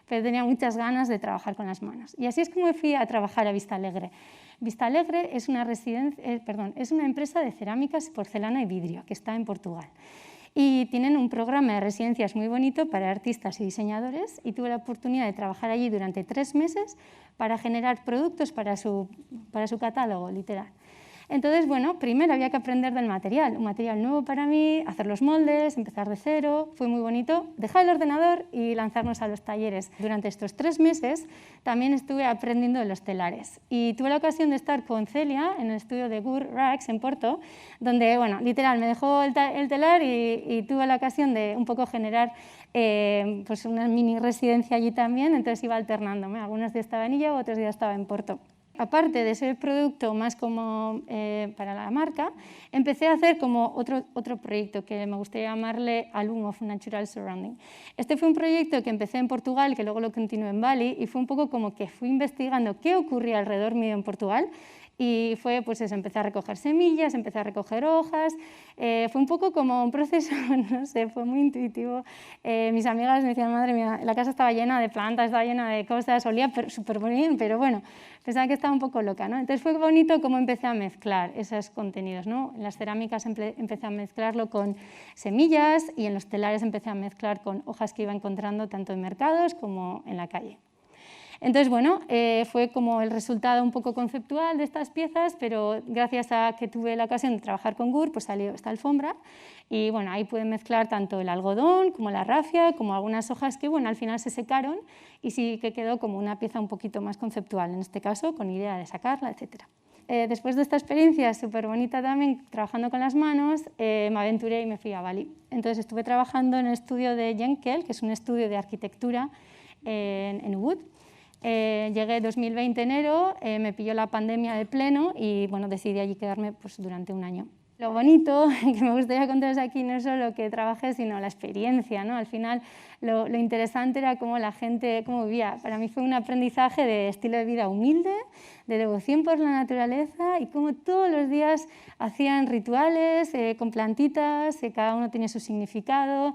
pero tenía muchas ganas de trabajar con las manos. Y así es como fui a trabajar a Vista Alegre. Vista Alegre es una empresa de cerámicas, porcelana y vidrio que está en Portugal. Y tienen un programa de residencias muy bonito para artistas y diseñadores y tuve la oportunidad de trabajar allí durante 3 meses para generar productos para su catálogo, literal. Entonces, bueno, primero había que aprender del material, un material nuevo para mí, hacer los moldes, empezar de cero, fue muy bonito, dejar el ordenador y lanzarnos a los talleres. Durante estos 3 meses también estuve aprendiendo de los telares y tuve la ocasión de estar con Celia en el estudio de Gur Rags en Porto, donde, bueno, literal, me dejó el telar y tuve la ocasión de un poco generar pues una mini residencia allí también, entonces iba alternándome, algunos días estaba en Illa, otros días estaba en Porto. Aparte de ser producto más como para la marca, empecé a hacer como otro proyecto que me gustaría llamarle Alum of Natural Surrounding. Este fue un proyecto que empecé en Portugal, que luego lo continué en Bali, y fue un poco como que fui investigando qué ocurría alrededor mío en Portugal. Y fue, pues eso, empecé a recoger semillas, empecé a recoger hojas, fue un poco como un proceso, no sé, fue muy intuitivo. Mis amigas me decían, madre mía, la casa estaba llena de plantas, estaba llena de cosas, olía súper bien, pero bueno, pensaba que estaba un poco loca, ¿no? Entonces fue bonito cómo empecé a mezclar esos contenidos, ¿no? En las cerámicas empecé a mezclarlo con semillas y en los telares empecé a mezclar con hojas que iba encontrando tanto en mercados como en la calle. Entonces, bueno, fue como el resultado un poco conceptual de estas piezas, pero gracias a que tuve la ocasión de trabajar con Gur, pues salió esta alfombra. Y bueno, ahí pueden mezclar tanto el algodón como la rafia, como algunas hojas que bueno, al final se secaron y sí que quedó como una pieza un poquito más conceptual, en este caso con idea de sacarla, etc. Después de esta experiencia súper bonita también, trabajando con las manos, me aventuré y me fui a Bali. Entonces estuve trabajando en el estudio de Jenkel, que es un estudio de arquitectura en Ubud. Llegué en 2020 enero, me pilló la pandemia de pleno y bueno, decidí allí quedarme pues, durante un año. Lo bonito que me gustaría contaros aquí no es solo que trabajé, sino la experiencia, ¿no? Al final lo interesante era cómo la gente cómo vivía. Para mí fue un aprendizaje de estilo de vida humilde, de devoción por la naturaleza y cómo todos los días hacían rituales con plantitas, que cada uno tenía su significado,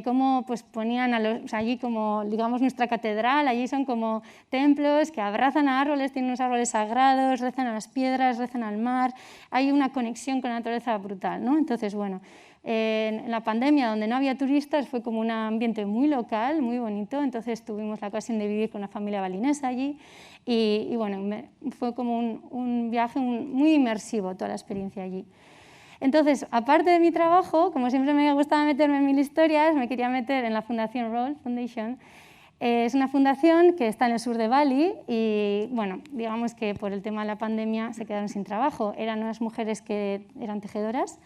cómo pues, ponían allí como digamos nuestra catedral, allí son como templos que abrazan a árboles, tienen unos árboles sagrados, rezan a las piedras, rezan al mar, hay una conexión con la naturaleza brutal, ¿no? Entonces, bueno, en la pandemia, donde no había turistas, fue como un ambiente muy local, muy bonito, entonces tuvimos la ocasión de vivir con una familia balinesa allí y bueno, fue como un viaje muy inmersivo, toda la experiencia allí. Entonces, aparte de mi trabajo, como siempre me gustaba meterme en mil historias, me quería meter en la Fundación Roll Foundation. Es una fundación que está en el sur de Bali y, bueno, digamos que por el tema de la pandemia se quedaron sin trabajo. Eran unas mujeres que eran tejedoras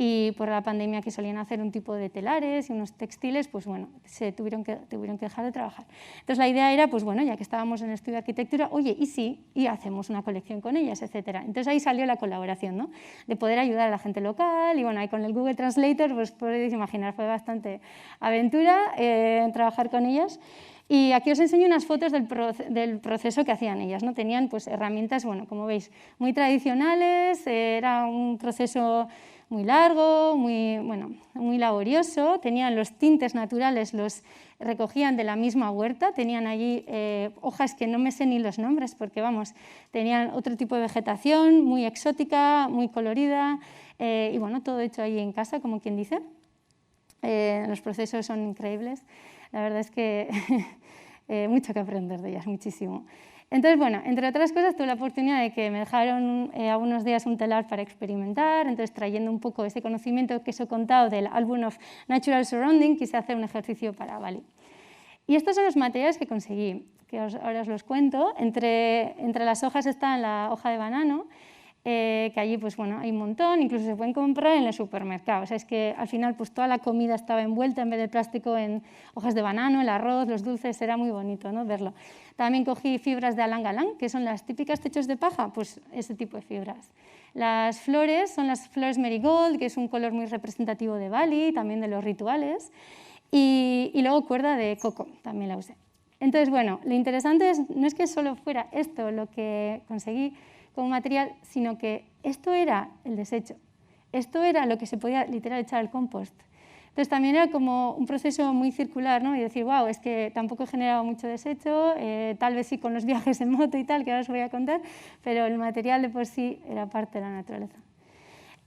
y por la pandemia que solían hacer un tipo de telares y unos textiles, pues bueno, se tuvieron que dejar de trabajar. Entonces la idea era, pues bueno, ya que estábamos en el estudio de arquitectura, oye, ¿y sí? Y hacemos una colección con ellas, etcétera. Entonces ahí salió la colaboración, ¿no? De poder ayudar a la gente local y bueno, ahí con el Google Translator, pues podéis imaginar, fue bastante aventura trabajar con ellas. Y aquí os enseño unas fotos del proceso que hacían ellas, ¿no? Tenían pues herramientas, bueno, como veis, muy tradicionales, era un proceso muy largo, muy laborioso, tenían los tintes naturales, los recogían de la misma huerta, tenían allí hojas que no me sé ni los nombres porque, vamos, tenían otro tipo de vegetación muy exótica, muy colorida y, bueno, todo hecho allí en casa, como quien dice. Los procesos son increíbles, la verdad es que mucho que aprender de ellas, muchísimo. Entonces, bueno, entre otras cosas, tuve la oportunidad de que me dejaron algunos días un telar para experimentar, entonces trayendo un poco ese conocimiento que os he contado del Album of Natural Surrounding, quise hacer un ejercicio para Bali. Y estos son los materiales que conseguí, que ahora os los cuento. Entre las hojas está la hoja de banano, que allí pues, bueno, hay un montón, incluso se pueden comprar en el supermercado. O sea, es que al final pues, toda la comida estaba envuelta en vez de plástico en hojas de banano, el arroz, los dulces, era muy bonito, ¿no? Verlo. También cogí fibras de alang-alang, que son las típicas techos de paja, pues ese tipo de fibras. Las flores son las flores marigold, que es un color muy representativo de Bali, también de los rituales. Y luego cuerda de coco, también la usé. Entonces, bueno, lo interesante no es que solo fuera esto lo que conseguí como material, sino que esto era el desecho. Esto era lo que se podía literal echar al compost. Entonces también era como un proceso muy circular, ¿no? Y decir, wow, es que tampoco he generado mucho desecho, tal vez sí con los viajes en moto y tal, que ahora os voy a contar, pero el material de por sí era parte de la naturaleza.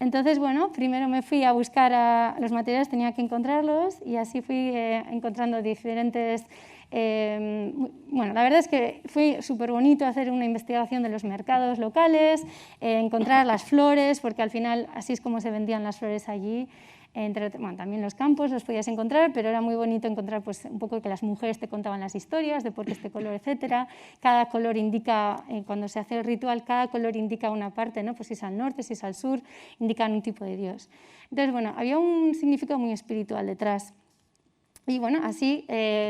Entonces, bueno, primero me fui a buscar los materiales, tenía que encontrarlos y así fui encontrando diferentes... bueno, la verdad es que fue súper bonito hacer una investigación de los mercados locales, encontrar las flores, porque al final así es como se vendían las flores allí. Bueno, también los campos los podías encontrar, pero era muy bonito encontrar pues, un poco que las mujeres te contaban las historias de por qué este color, etcétera. Cada color indica, cuando se hace el ritual, cada color indica una parte, ¿no? Pues si es al norte, si es al sur, indican un tipo de dios. Entonces, bueno, había un significado muy espiritual detrás. Y bueno, así,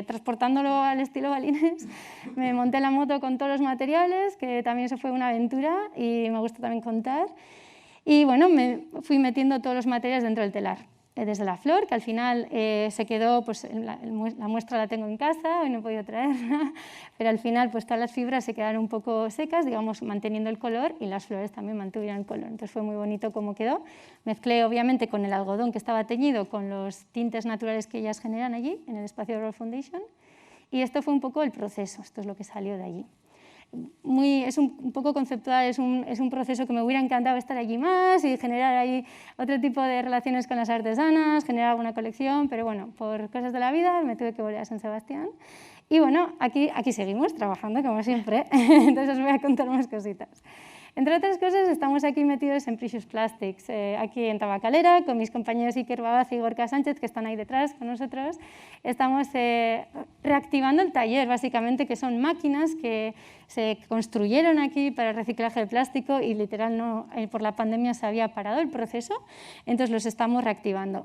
transportándolo al estilo balinés, me monté la moto con todos los materiales, que también eso fue una aventura y me gusta también contar. Y bueno, me fui metiendo todos los materiales dentro del telar. Desde la flor, que al final se quedó, pues la muestra la tengo en casa, hoy no he podido traerla, pero al final pues todas las fibras se quedaron un poco secas, digamos, manteniendo el color y las flores también mantuvieron el color. Entonces fue muy bonito cómo quedó. Mezclé obviamente con el algodón que estaba teñido, con los tintes naturales que ellas generan allí, en el espacio de Roll Foundation, y esto fue un poco el proceso, esto es lo que salió de allí. Es un poco conceptual, es un proceso que me hubiera encantado estar allí más y generar ahí otro tipo de relaciones con las artesanas, generar alguna colección, pero bueno, por cosas de la vida me tuve que volver a San Sebastián Y bueno, aquí seguimos trabajando, como siempre. Entonces os voy a contar más cositas. Entre otras cosas, estamos aquí metidos en Precious Plastics, aquí en Tabacalera, con mis compañeros Iker Babaz y Gorka Sánchez, que están ahí detrás con nosotros. Estamos reactivando el taller, básicamente, que son máquinas que se construyeron aquí para el reciclaje de plástico y literal por la pandemia se había parado el proceso, entonces los estamos reactivando.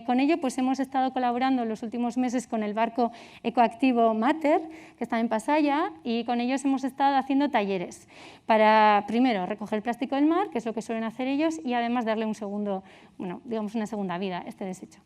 Con ello pues hemos estado colaborando en los últimos meses con el barco ecoactivo Mater, que está en Pasaya, y con ellos hemos estado haciendo talleres para, primero, recoger el plástico del mar, que es lo que suelen hacer ellos, y además darle una segunda vida a este desecho.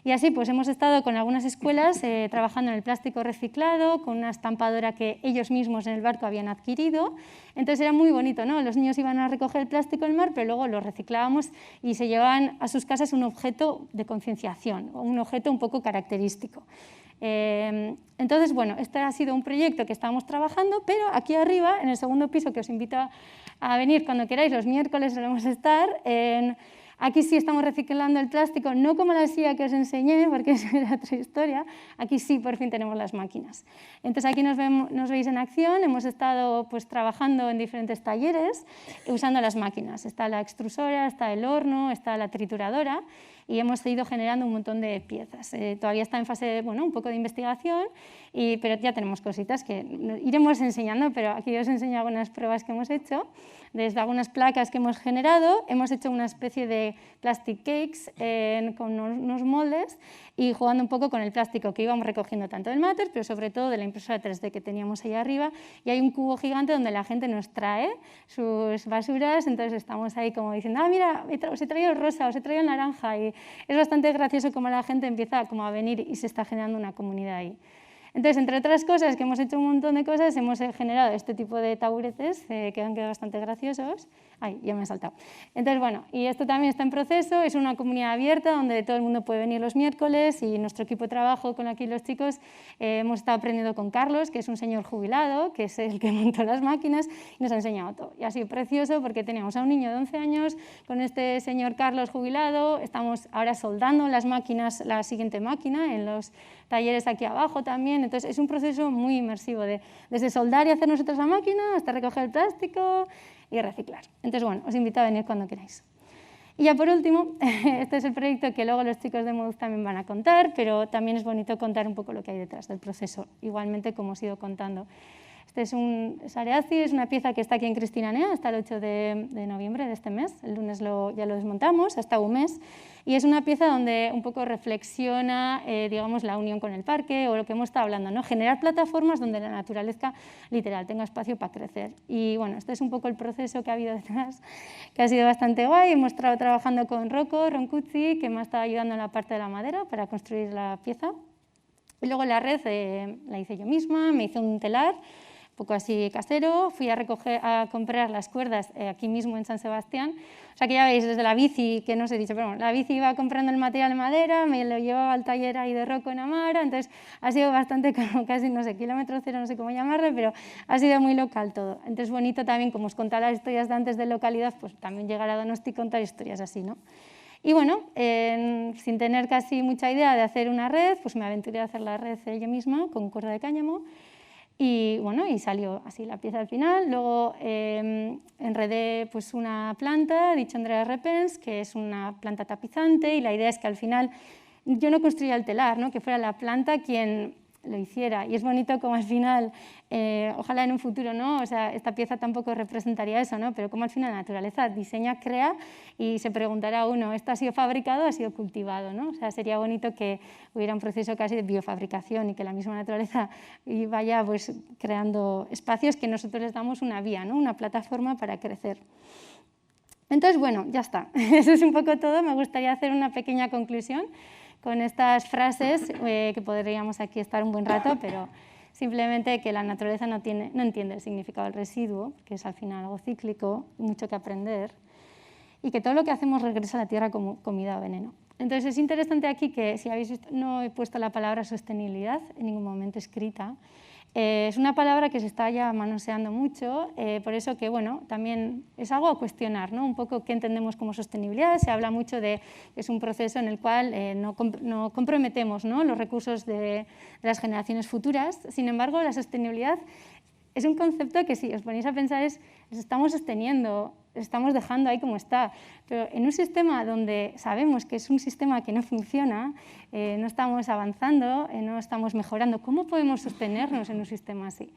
Y así pues hemos estado con algunas escuelas trabajando en el plástico reciclado, con una estampadora que ellos mismos en el barco habían adquirido. Entonces era muy bonito, ¿no? Los niños iban a recoger el plástico del mar, pero luego lo reciclábamos y se llevaban a sus casas un objeto de concienciación, un objeto un poco característico. Entonces, bueno, este ha sido un proyecto que estábamos trabajando, pero aquí arriba, en el segundo piso, que os invito a venir cuando queráis, los miércoles solemos estar, aquí sí estamos reciclando el plástico, no como la silla que os enseñé, porque eso era otra historia. Aquí sí, por fin tenemos las máquinas. Entonces aquí nos veis en acción. Hemos estado pues, trabajando en diferentes talleres usando las máquinas. Está la extrusora, está el horno, está la trituradora y hemos ido generando un montón de piezas. Todavía está en fase un poco de investigación, pero ya tenemos cositas que iremos enseñando, pero aquí os enseño algunas pruebas que hemos hecho. Desde algunas placas que hemos generado, hemos hecho una especie de plastic cakes con unos moldes y jugando un poco con el plástico que íbamos recogiendo tanto del Mater, pero sobre todo de la impresora 3D que teníamos ahí arriba. Y hay un cubo gigante donde la gente nos trae sus basuras, entonces estamos ahí como diciendo, mira, os he traído el rosa, os he traído el naranja. Y es bastante gracioso cómo la gente empieza como a venir y se está generando una comunidad ahí. Entonces, entre otras cosas, que hemos hecho un montón de cosas, hemos generado este tipo de taburetes que han quedado bastante graciosos. Ay, ya me he saltado. Entonces, bueno, y esto también está en proceso, es una comunidad abierta donde todo el mundo puede venir los miércoles y nuestro equipo de trabajo con aquí los chicos hemos estado aprendiendo con Carlos, que es un señor jubilado, que es el que montó las máquinas y nos ha enseñado todo. Y ha sido precioso porque teníamos a un niño de 11 años con este señor Carlos jubilado, estamos ahora soldando las máquinas, la siguiente máquina en los talleres aquí abajo también. Entonces es un proceso muy inmersivo, desde soldar y hacer nosotros la máquina hasta recoger el plástico y reciclar. Entonces, bueno, os invito a venir cuando queráis. Y ya por último, este es el proyecto que luego los chicos de Moduz también van a contar, pero también es bonito contar un poco lo que hay detrás del proceso, igualmente como os he ido contando. Este es un Sareazi, es una pieza que está aquí en Cristinanea hasta el 8 de noviembre de este mes. El lunes ya lo desmontamos, hasta un mes. Y es una pieza donde un poco reflexiona, digamos, la unión con el parque o lo que hemos estado hablando, ¿no? Generar plataformas donde la naturaleza literal tenga espacio para crecer. Y bueno, este es un poco el proceso que ha habido detrás, que ha sido bastante guay. Hemos estado trabajando con Rocco Roncuzzi, que me ha estado ayudando en la parte de la madera para construir la pieza. Y luego la red la hice yo misma, me hice un telar, un poco así casero, fui a comprar las cuerdas aquí mismo en San Sebastián. O sea que ya veis, desde la bici, que no os he dicho, pero bueno, la bici iba comprando el material de madera, me lo llevaba al taller ahí de Rocco en Amara, entonces ha sido bastante como casi, no sé, kilómetro cero, no sé cómo llamarle, pero ha sido muy local todo. Entonces bonito también, como os contaba las historias de antes de localidad, pues también llegar a Donosti y contar historias así, ¿no? Y bueno, sin tener casi mucha idea de hacer una red, pues me aventuré a hacer la red yo misma con cuerda de cáñamo. Y bueno, y salió así la pieza al final. Luego enredé pues una planta, Dichondrea repens, que es una planta tapizante, y la idea es que al final yo no construía el telar, ¿no? Que fuera la planta quien lo hiciera. Y es bonito como al final, ojalá en un futuro, ¿no? O sea, esta pieza tampoco representaría eso, ¿no? Pero como al final la naturaleza diseña, crea y se preguntará uno, ¿esto ha sido fabricado o ha sido cultivado, ¿no? O sea, sería bonito que hubiera un proceso casi de biofabricación y que la misma naturaleza vaya pues, creando espacios que nosotros les damos una vía, ¿no? Una plataforma para crecer. Entonces, bueno, ya está. Eso es un poco todo. Me gustaría hacer una pequeña conclusión con estas frases, que podríamos aquí estar un buen rato, pero simplemente que la naturaleza no entiende el significado del residuo, que es al final algo cíclico, mucho que aprender, y que todo lo que hacemos regresa a la tierra como comida o veneno. Entonces es interesante aquí que, si habéis visto, no he puesto la palabra sostenibilidad en ningún momento escrita, Es una palabra que se está ya manoseando mucho, por eso que bueno, también es algo a cuestionar, ¿no? Un poco qué entendemos como sostenibilidad. Se habla mucho de que es un proceso en el cual no comprometemos, ¿no?, los recursos de las generaciones futuras. Sin embargo, la sostenibilidad es un concepto que, si os ponéis a pensar, los estamos sosteniendo, los estamos dejando ahí como está. Pero en un sistema donde sabemos que es un sistema que no funciona, no estamos avanzando, no estamos mejorando, ¿cómo podemos sostenernos en un sistema así?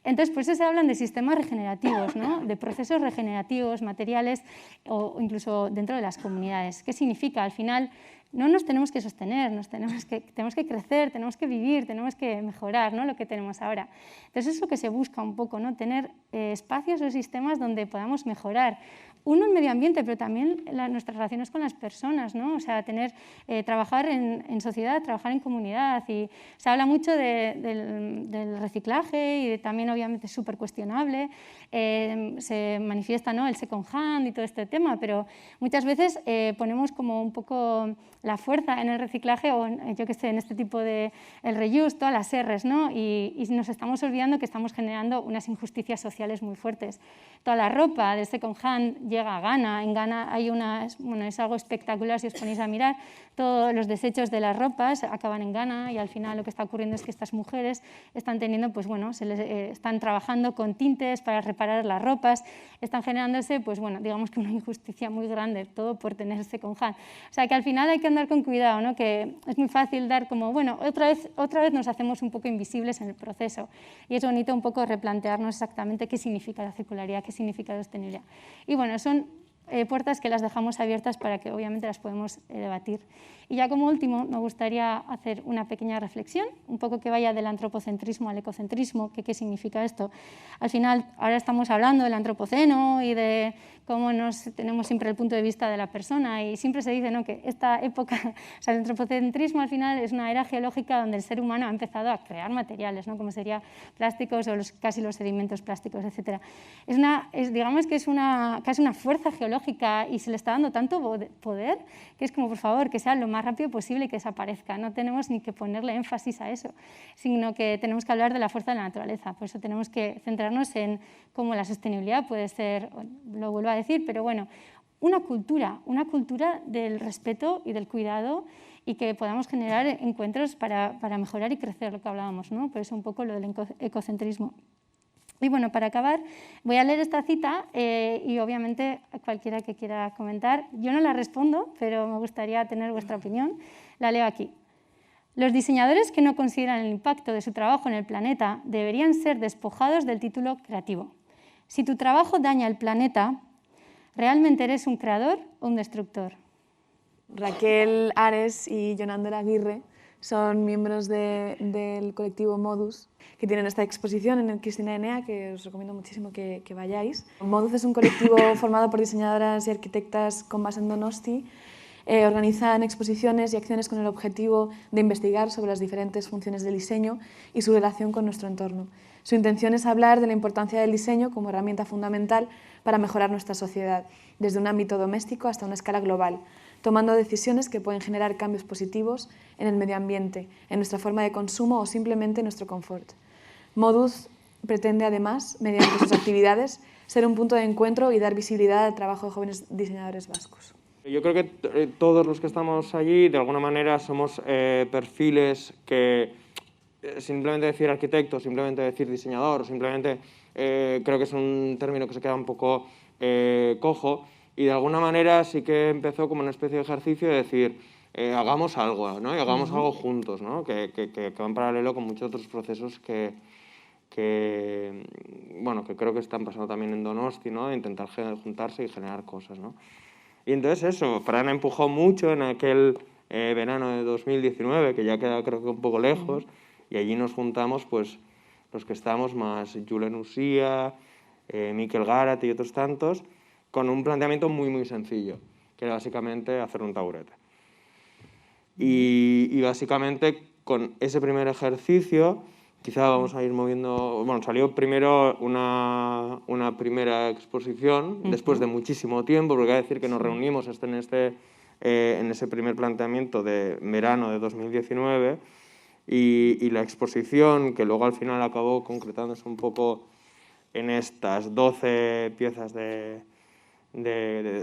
Entonces, por eso se hablan de sistemas regenerativos, ¿no?, de procesos regenerativos, materiales o incluso dentro de las comunidades. ¿Qué significa? Al final, no nos tenemos que sostener, tenemos que crecer, tenemos que vivir, tenemos que mejorar, ¿no?, lo que tenemos ahora. Entonces, es lo que se busca un poco, ¿no?, tener espacios o sistemas donde podamos mejorar. Uno, el medio ambiente, pero también nuestras relaciones con las personas, ¿no? O sea, trabajar en sociedad, trabajar en comunidad. Y se habla mucho del reciclaje y también, obviamente, es súper cuestionable. Se manifiesta, ¿no?, el second hand y todo este tema, pero muchas veces ponemos como un poco la fuerza en el reciclaje o, yo qué sé, en este tipo de el reuse, todas las R's, ¿no? Y nos estamos olvidando que estamos generando unas injusticias sociales muy fuertes. Toda la ropa del second hand llega a Ghana. En Ghana hay es algo espectacular si os ponéis a mirar. Todos los desechos de las ropas acaban en Ghana y al final lo que está ocurriendo es que estas mujeres están teniendo, pues bueno, están trabajando con tintes para reparar las ropas, están generándose, pues bueno, digamos que una injusticia muy grande, todo por tener second hand. O sea que al final hay que andar con cuidado, ¿no? Que es muy fácil dar como, bueno, otra vez nos hacemos un poco invisibles en el proceso y es bonito un poco replantearnos exactamente qué significa la circularidad, qué significa la sostenibilidad. Y bueno, son puertas que las dejamos abiertas para que obviamente las podemos debatir. Y ya como último, me gustaría hacer una pequeña reflexión, un poco que vaya del antropocentrismo al ecocentrismo, que qué significa esto. Al final, ahora estamos hablando del antropoceno y de cómo tenemos siempre el punto de vista de la persona y siempre se dice, ¿no?, que esta época, o sea, el antropocentrismo al final es una era geológica donde el ser humano ha empezado a crear materiales, ¿no?, como serían plásticos o casi los sedimentos plásticos, etc. Digamos que es casi una fuerza geológica y se le está dando tanto poder que es como, por favor, que sea lo más rápido posible y que desaparezca. No tenemos ni que ponerle énfasis a eso, sino que tenemos que hablar de la fuerza de la naturaleza. Por eso tenemos que centrarnos en cómo la sostenibilidad puede ser, lo vuelvo a decir, pero bueno, una cultura del respeto y del cuidado y que podamos generar encuentros para mejorar y crecer, lo que hablábamos, ¿no? Por eso un poco lo del ecocentrismo. Y bueno, para acabar, voy a leer esta cita y obviamente cualquiera que quiera comentar, yo no la respondo, pero me gustaría tener vuestra opinión. La leo aquí. Los diseñadores que no consideran el impacto de su trabajo en el planeta deberían ser despojados del título creativo. Si tu trabajo daña el planeta, ¿realmente eres un creador o un destructor? Raquel Ares y Yonander Aguirre son miembros del colectivo Modus, que tienen esta exposición en el Cristina Enea, que os recomiendo muchísimo que vayáis. Modus es un colectivo formado por diseñadoras y arquitectas con base en Donosti. Organizan exposiciones y acciones con el objetivo de investigar sobre las diferentes funciones del diseño y su relación con nuestro entorno. Su intención es hablar de la importancia del diseño como herramienta fundamental para mejorar nuestra sociedad, desde un ámbito doméstico hasta una escala global, tomando decisiones que pueden generar cambios positivos en el medio ambiente, en nuestra forma de consumo o simplemente en nuestro confort. Modus pretende además, mediante sus actividades, ser un punto de encuentro y dar visibilidad al trabajo de jóvenes diseñadores vascos. Yo creo que todos los que estamos allí, de alguna manera, somos perfiles que simplemente decir arquitecto, simplemente decir diseñador, simplemente creo que es un término que se queda un poco cojo y de alguna manera sí que empezó como una especie de ejercicio de decir hagamos algo, ¿no? Y hagamos algo juntos, ¿no? Que va en paralelo con muchos otros procesos que creo que están pasando también en Donosti, ¿no? De intentar juntarse y generar cosas, ¿no? Y entonces eso, Fran empujó mucho en aquel verano de 2019, que ya queda creo que un poco lejos, y allí nos juntamos pues los que estamos, más Julen Usía, Miquel Gárate y otros tantos, con un planteamiento muy, muy sencillo, que era básicamente hacer un taburete. Y básicamente con ese primer ejercicio, quizá vamos a ir moviendo... Bueno, salió primero una primera exposición, después de muchísimo tiempo, porque hay que decir que nos reunimos en ese primer planteamiento de verano de 2019, Y la exposición, que luego al final acabó concretándose un poco en estas 12 piezas de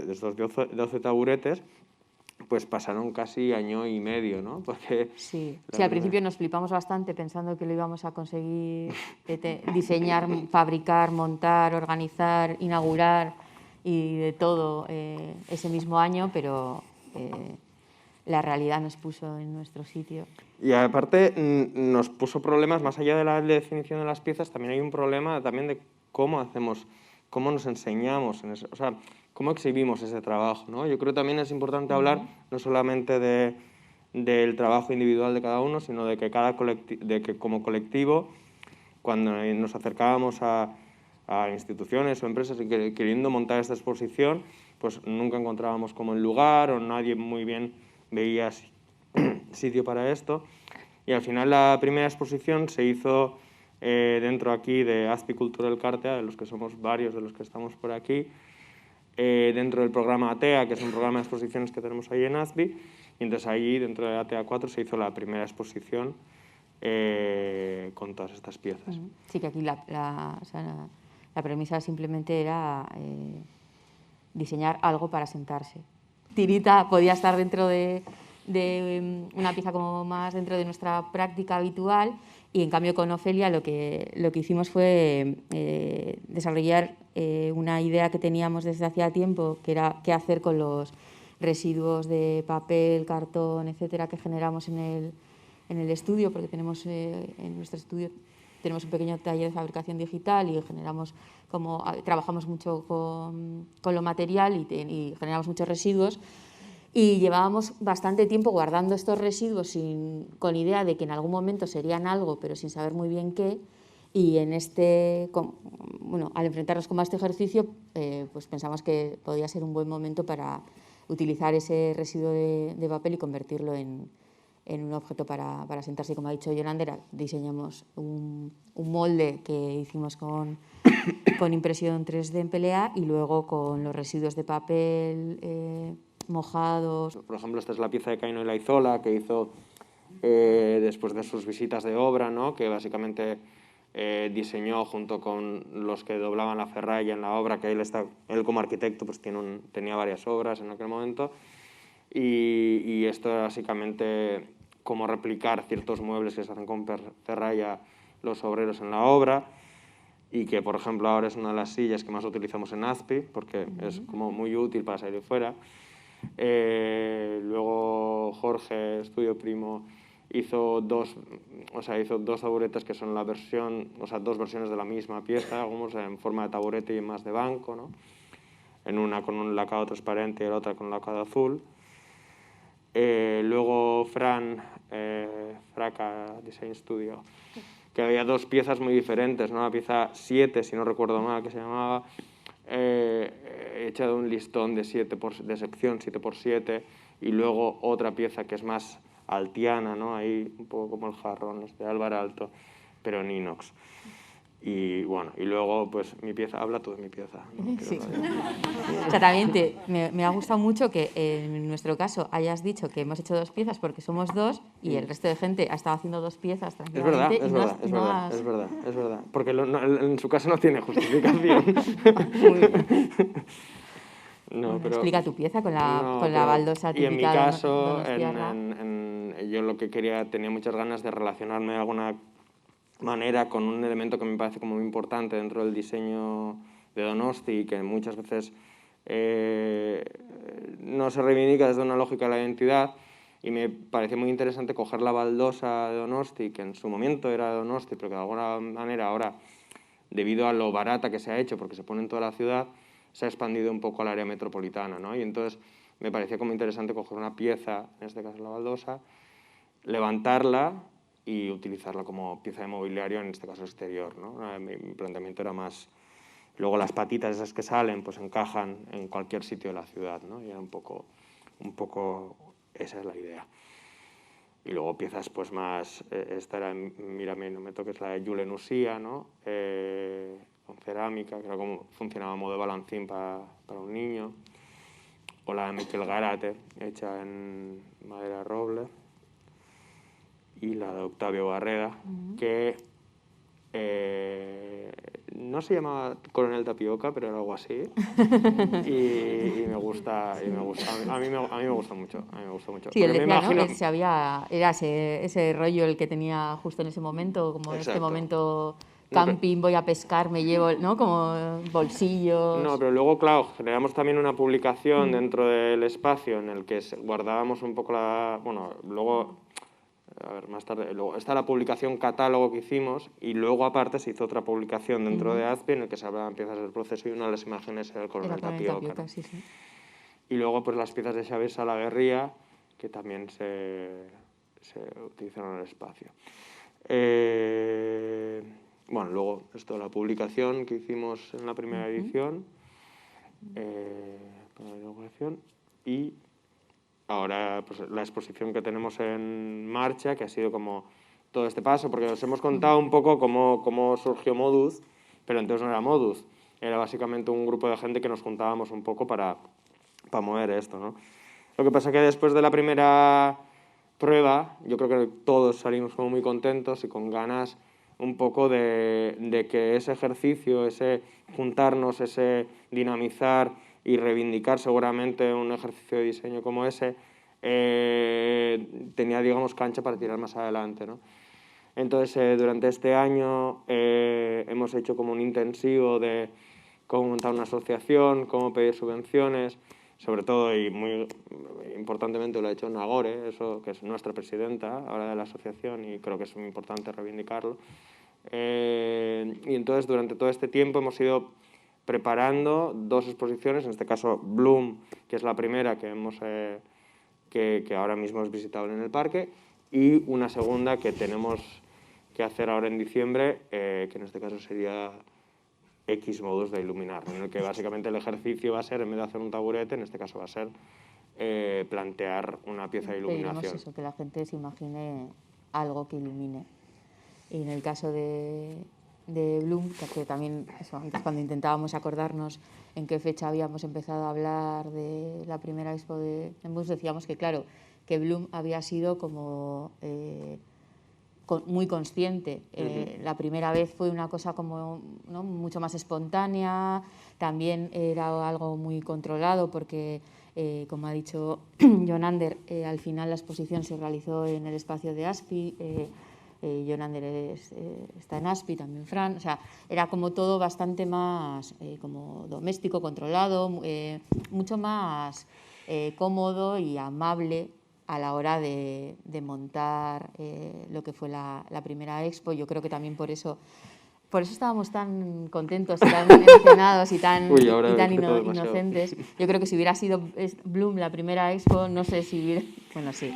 estos 12 taburetes, pues pasaron casi año y medio, ¿no? Porque sí, al principio nos flipamos bastante pensando que lo íbamos a conseguir diseñar, fabricar, montar, organizar, inaugurar y de todo ese mismo año, pero la realidad nos puso en nuestro sitio. Y aparte nos puso problemas, más allá de la definición de las piezas, también hay un problema también de cómo hacemos, cómo nos enseñamos, o sea, cómo exhibimos ese trabajo, ¿no? Yo creo que también es importante hablar no solamente del trabajo individual de cada uno, sino de que, como colectivo, cuando nos acercábamos a instituciones o empresas y queriendo montar esta exposición, pues nunca encontrábamos como el lugar o nadie muy bien veía sitio para esto. Y al final la primera exposición se hizo dentro aquí de Azpi Cultural Cartea, de los que somos varios de los que estamos por aquí, dentro del programa ATEA, que es un programa de exposiciones que tenemos ahí en Azpi, y entonces allí, dentro de ATEA 4, se hizo la primera exposición con todas estas piezas. Sí, que aquí la premisa simplemente era diseñar algo para sentarse. Tirita podía estar dentro de una pieza como más dentro de nuestra práctica habitual, y en cambio con Ofelia lo que hicimos fue desarrollar una idea que teníamos desde hacía tiempo, que era qué hacer con los residuos de papel, cartón, etcétera, que generamos en el estudio, porque tenemos en nuestro estudio tenemos un pequeño taller de fabricación digital y trabajamos mucho con lo material y generamos muchos residuos. Y llevábamos bastante tiempo guardando estos residuos con idea de que en algún momento serían algo, pero sin saber muy bien qué. Y al enfrentarnos con este ejercicio, pues pensamos que podía ser un buen momento para utilizar ese residuo de papel y convertirlo en un objeto para sentarse. Como ha dicho Yolanda, diseñamos un molde que hicimos con impresión 3D en PLA y luego con los residuos de papel mojados. Por ejemplo, esta es la pieza de Caino y Laizola que hizo después de sus visitas de obra, ¿no? Que básicamente diseñó junto con los que doblaban la ferralla en la obra, que él como arquitecto pues tenía varias obras en aquel momento, y esto era básicamente cómo replicar ciertos muebles que se hacen con ferralla los obreros en la obra, y que por ejemplo ahora es una de las sillas que más utilizamos en Azpi porque es como muy útil para salir fuera. Luego Jorge, estudio primo, hizo dos taburetes que son dos versiones de la misma pieza, algunos en forma de taburete y más de banco, ¿no? En una con un lacado transparente y en la otra con lacado azul. Luego Fraca Design Studio, que había dos piezas muy diferentes, ¿no? La pieza 7, si no recuerdo mal, que se llamaba, hecha de un listón de sección 7x7, y luego otra pieza que es más altiana, ¿no? Ahí un poco como el jarrón de Álvaro Alto, pero en inox. Y bueno, y luego pues mi pieza, habla tú de mi pieza, ¿no? Sí. O sea, también me ha gustado mucho que en nuestro caso hayas dicho que hemos hecho dos piezas porque somos dos y el resto de gente ha estado haciendo dos piezas tranquilamente. Es verdad, porque en su caso no tiene justificación. Muy bien. No, pero, explica tu pieza con la baldosa típica. Y en mi caso, yo lo que tenía muchas ganas de relacionarme de alguna manera con un elemento que me parece como muy importante dentro del diseño de Donosti y que muchas veces no se reivindica desde una lógica de la identidad, y me pareció muy interesante coger la baldosa de Donosti, que en su momento era de Donosti, pero que de alguna manera ahora, debido a lo barata que se ha hecho, porque se pone en toda la ciudad, se ha expandido un poco al área metropolitana, ¿no? Y entonces me parecía como interesante coger una pieza, en este caso la baldosa, levantarla y utilizarla como pieza de mobiliario, en este caso exterior, ¿no? Mi planteamiento era más... Luego las patitas esas que salen pues encajan en cualquier sitio de la ciudad, ¿no? Y era un poco esa es la idea. Y luego piezas pues más... esta era, mírame, no me toques, la de Julen Usía, ¿no? Con cerámica, que era como funcionaba a modo de balancín para un niño. O la de Miquel Garate, hecha en madera roble. y la de Octavio Barreda, que no se llamaba Coronel Tapioca, pero era algo así. Y me gusta, a mí me gusta mucho. Sí, él Porque decía, me imagino... ¿no? Era ese rollo el que tenía justo en ese momento, como Exacto. este momento No, camping, voy a pescar, me llevo, ¿no? Como bolsillos. No, pero luego, claro, generamos también una publicación dentro del espacio en el que guardábamos un poco la... Bueno, luego, a ver, más tarde, luego está la publicación catálogo que hicimos y luego aparte se hizo otra publicación dentro de AZPI en el que se hablaban piezas del proceso y una de las imágenes era el Coronel Tapioca, ¿no? Sí, sí. Y luego pues las piezas de Xavier Salaverría que también se utilizaron en el espacio. Bueno, luego esto, la publicación que hicimos en la primera edición, para la inauguración, y ahora pues, la exposición que tenemos en marcha, que ha sido como todo este paso, porque os hemos contado un poco cómo surgió Modus, pero entonces no era Modus, era básicamente un grupo de gente que nos juntábamos un poco para mover esto, ¿no? Lo que pasa que después de la primera prueba, yo creo que todos salimos como muy contentos y con ganas un poco de que ese ejercicio, ese juntarnos, ese dinamizar y reivindicar seguramente un ejercicio de diseño como ese, tenía, digamos, cancha para tirar más adelante, ¿no? Entonces, durante este año hemos hecho como un intensivo de cómo montar una asociación, cómo pedir subvenciones, sobre todo y muy importantemente lo ha hecho Nagore, eso, que es nuestra presidenta ahora de la asociación y creo que es muy importante reivindicarlo. Y entonces durante todo este tiempo hemos ido preparando 2 exposiciones, en este caso Bloom, que es la primera que que ahora mismo es visitable en el parque, y una segunda que tenemos que hacer ahora en diciembre, que en este caso sería X modos de iluminar, en el que básicamente el ejercicio va a ser, en vez de hacer un taburete, en este caso va a ser plantear una pieza de iluminación. Pedimos eso, que la gente se imagine algo que ilumine. Y en el caso de Bloom, que también, eso, antes cuando intentábamos acordarnos en qué fecha habíamos empezado a hablar de la primera expo de Embus, decíamos que, claro, que Bloom había sido como... muy consciente. La primera vez fue una cosa como, ¿no?, mucho más espontánea, también era algo muy controlado porque, como ha dicho Jonander, al final la exposición se realizó en el espacio de ASPI, Jonander está en ASPI, también Fran, o sea, era como todo bastante más como doméstico, controlado, mucho más cómodo y amable a la hora de montar lo que fue la primera expo. Yo creo que también por eso estábamos tan contentos y tan emocionados y tan inocentes. Yo creo que si hubiera sido Bloom la primera expo, no sé si hubiera... Bueno, sí,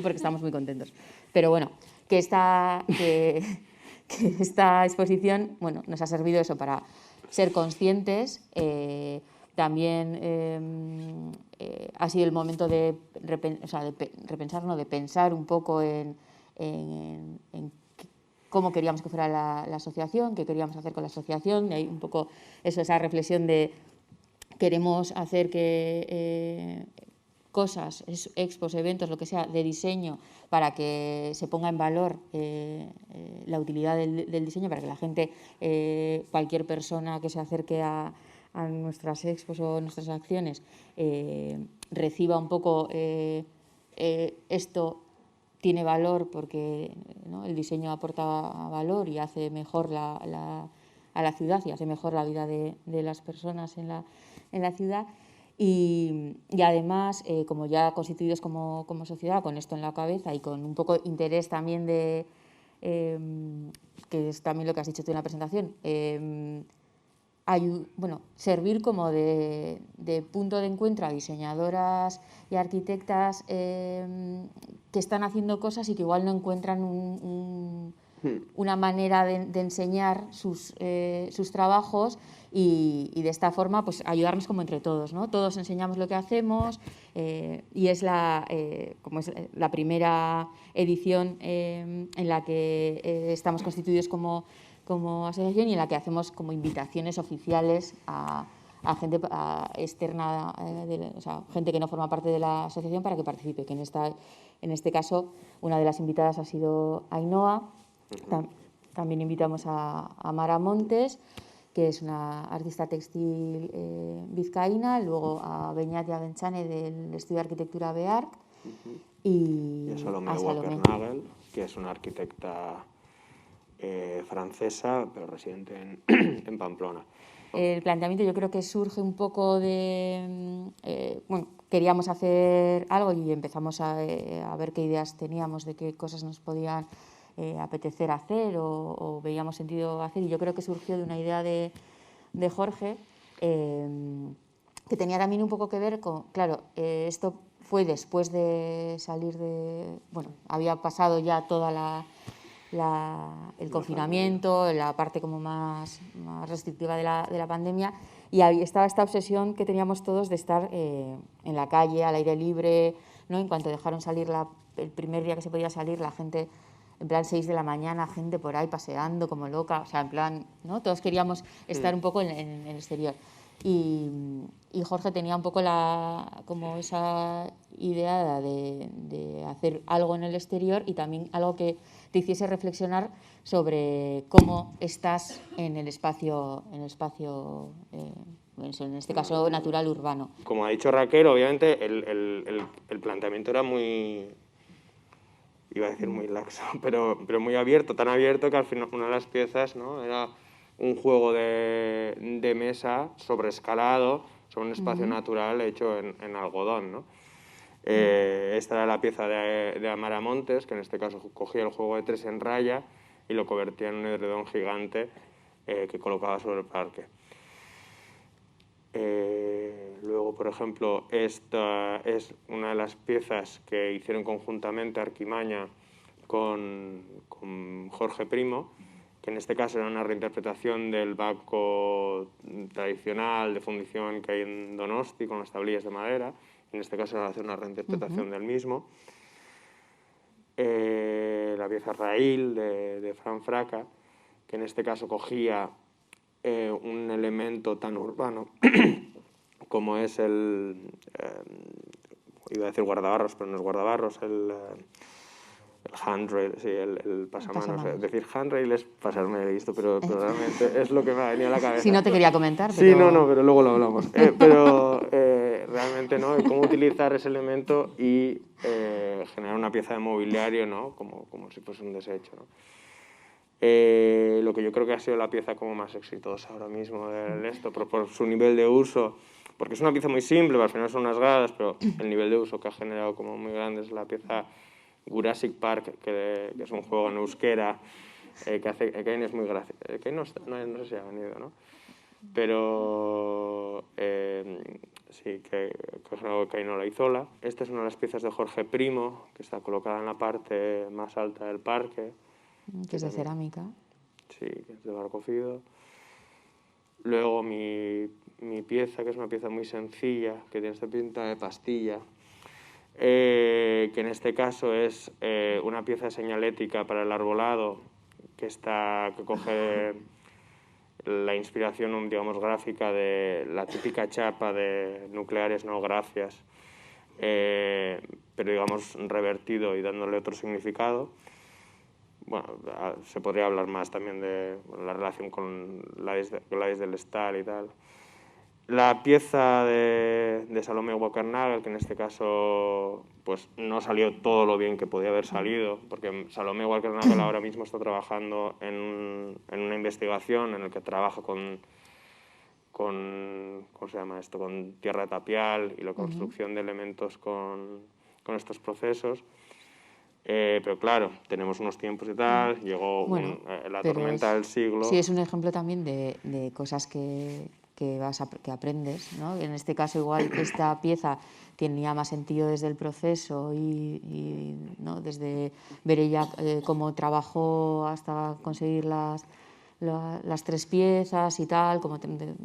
porque estamos muy contentos. Pero bueno, que esta exposición, bueno, nos ha servido eso para ser conscientes. También ha sido el momento de repensar, ¿no?, de pensar un poco en cómo queríamos que fuera la asociación, qué queríamos hacer con la asociación, y hay un poco esa reflexión de queremos hacer que cosas, expos, eventos, lo que sea, de diseño, para que se ponga en valor la utilidad del diseño, para que la gente, cualquier persona que se acerque a nuestras expos o nuestras acciones reciba un poco esto tiene valor porque, ¿no?, el diseño aporta valor y hace mejor a la ciudad y hace mejor la vida de las personas en la ciudad. Y además, como ya constituidos como sociedad, con esto en la cabeza y con un poco interés también de, que es también lo que has dicho tú en la presentación, servir como de punto de encuentro a diseñadoras y arquitectas que están haciendo cosas y que igual no encuentran una manera de enseñar sus trabajos y de esta forma pues ayudarnos como entre todos, ¿no? Todos enseñamos lo que hacemos y es como es la primera edición en la que estamos constituidos como asociación y en la que hacemos como invitaciones oficiales a a gente externa, o sea, gente que no forma parte de la asociación para que participe, que en este caso una de las invitadas ha sido Ainhoa. También invitamos a Mara Montes, que es una artista textil vizcaína, luego a Beñat Yabenchane del Estudio de Arquitectura BEARC y a Salomé a Salomé. Walker-Nagel, que es una arquitecta francesa, pero residente en Pamplona. El planteamiento yo creo que surge un poco de... bueno, queríamos hacer algo y empezamos a ver qué ideas teníamos de qué cosas nos podían apetecer hacer o veíamos sentido hacer, y yo creo que surgió de una idea de Jorge que tenía también un poco que ver con... Claro, esto fue después de salir de... Bueno, había pasado ya toda el confinamiento, la parte como más restrictiva de la pandemia, y estaba esta obsesión que teníamos todos de estar en la calle, al aire libre, ¿no? En cuanto dejaron salir el primer día que se podía salir, la gente, en plan 6 de la mañana, gente por ahí paseando como loca, o sea, en plan, ¿no? Todos queríamos estar un poco en el exterior. Y Jorge tenía un poco como esa idea de hacer algo en el exterior y también algo que te hiciese reflexionar sobre cómo estás en el espacio, en este caso natural urbano. Como ha dicho Raquel, obviamente el planteamiento era muy, iba a decir muy laxo, pero muy abierto, tan abierto que al final una de las piezas, ¿no?, era un juego de mesa sobreescalado sobre un espacio natural hecho en algodón, ¿no? Esta era la pieza de Amara Montes, que en este caso cogía el juego de 3 en raya y lo convertía en un edredón gigante que colocaba sobre el parque. Luego, por ejemplo, esta es una de las piezas que hicieron conjuntamente Arquimaña con Jorge Primo, que en este caso era una reinterpretación del baco tradicional de fundición que hay en Donosti con las tablillas de madera. En este caso era hacer una reinterpretación del mismo. La pieza Raíl de Fran Fraca, que en este caso cogía un elemento tan urbano como es iba a decir guardabarros, pero no es guardabarros, el handrail, sí, el pasamanos. Decir handrail es pasarme de listo, pero realmente es lo que me ha venido a la cabeza. Sí, no te quería comentar, pero... Sí, no, pero luego lo hablamos. Pero realmente, ¿no?, cómo utilizar ese elemento y generar una pieza de mobiliario, ¿no?, como si fuese un desecho, ¿no? Lo que yo creo que ha sido la pieza como más exitosa ahora mismo del esto, por su nivel de uso, porque es una pieza muy simple, al final son unas gradas, pero el nivel de uso que ha generado como muy grande es la pieza Jurassic Park, que es un juego en euskera, que hace que es muy gracioso. Que no sé si ha venido, ¿no? Pero sí, que es algo que Ainhoa Izola. Esta es una de las piezas de Jorge Primo, que está colocada en la parte más alta del parque. Que es de cerámica. Sí, que es de barco fido. Luego mi pieza, que es una pieza muy sencilla, que tiene esta pinta de pastilla, que en este caso es una pieza de señalética para el arbolado, que coge la inspiración, digamos, gráfica de la típica chapa de nucleares no gracias, pero digamos revertido y dándole otro significado. Bueno, se podría hablar más también de la relación con Gladys del Estal y tal. La pieza de Salomé Walker-Nagel, que en este caso pues no salió todo lo bien que podía haber salido, porque Salomé Walker-Nagel ahora mismo está trabajando en una investigación en la que trabaja con ¿cómo se llama esto?, con tierra tapial y la construcción de elementos con estos procesos. Pero claro, tenemos unos tiempos y tal, llegó la tormenta del siglo. Sí, es un ejemplo también de cosas que aprendes, ¿no? En este caso igual esta pieza tenía más sentido desde el proceso y ¿no?, desde ver ella cómo trabajó hasta conseguir las 3 piezas y tal, como,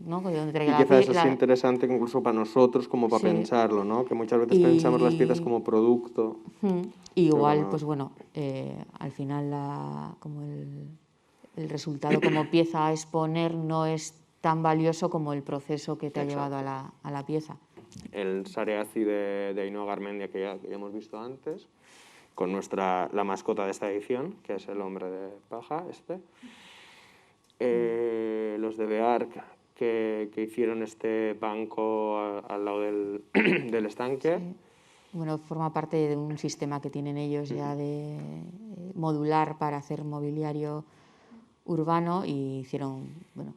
¿no?, y quizás eso es interesante incluso para nosotros como para pensarlo, ¿no?, que muchas veces pensamos las piezas como producto. Y igual, pues bueno, al final como el resultado como pieza a exponer no es tan valioso como el proceso que te ha Exacto. llevado a la pieza. El Sareazi de Ainhoa Garmendia, que ya hemos visto antes, con la mascota de esta edición, que es el hombre de paja, los de Bearc, que hicieron este banco al lado del estanque. Sí. Bueno, forma parte de un sistema que tienen ellos ya de modular para hacer mobiliario urbano, y hicieron, bueno,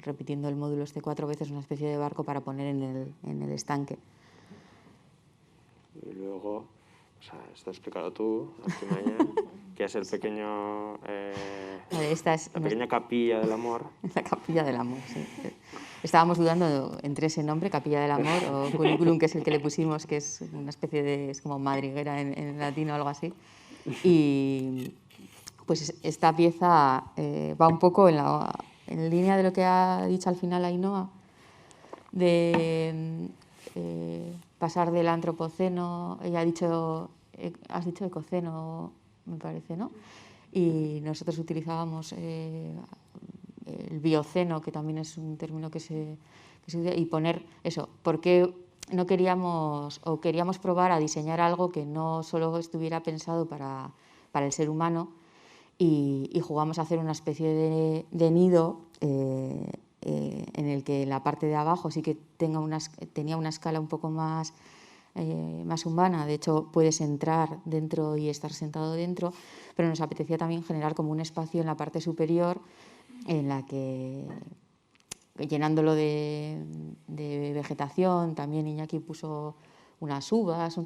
repitiendo el módulo 4 veces, una especie de barco para poner en el estanque. Y luego, o sea, esto explicado tú, Artimaña, que es el pequeño, Esta es la pequeña capilla del amor. la Capilla del Amor, sí. Estábamos dudando entre ese nombre, Capilla del Amor, o Cuniculum, que es el que le pusimos, que es una especie de, es como madriguera en latín o algo así. Y pues esta pieza va un poco en línea de lo que ha dicho al final Ainhoa, de pasar del antropoceno. Ella has dicho ecoceno, me parece, ¿no? Y nosotros utilizábamos el bioceno, que también es un término que se usa, y poner eso, porque no queríamos probar a diseñar algo que no solo estuviera pensado para el ser humano, y jugamos a hacer una especie de nido en el que la parte de abajo sí que tenía una escala un poco más humana. De hecho, puedes entrar dentro y estar sentado dentro, pero nos apetecía también generar como un espacio en la parte superior en la que, llenándolo de vegetación, también Iñaki puso unas uvas,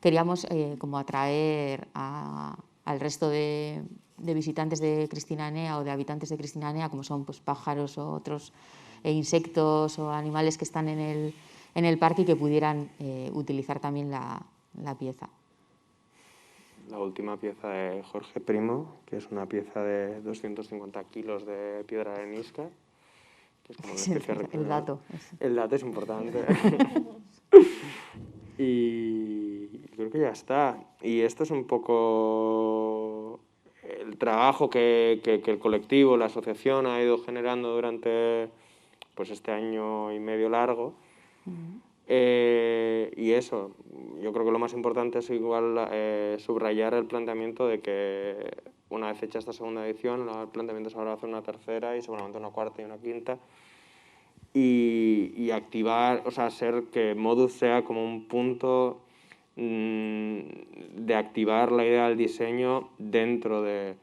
queríamos como atraer al resto de visitantes de Cristilanea o de habitantes de Cristilanea, como son pues pájaros o otros insectos o animales que están en el parque, y que pudieran utilizar también la pieza. La última pieza de Jorge Primo, que es una pieza de 250 kilos de piedra arenisca, que es como una especie de El dato. El dato es importante. Y creo que ya está. Y esto es un poco el trabajo que el colectivo, la asociación ha ido generando durante pues este año y medio largo. Y eso, yo creo que lo más importante es igual subrayar el planteamiento de que una vez hecha esta segunda edición, el planteamiento es ahora hacer una tercera y seguramente una cuarta y una quinta, y activar, o sea, ser que Modus sea como un punto de activar la idea del diseño dentro de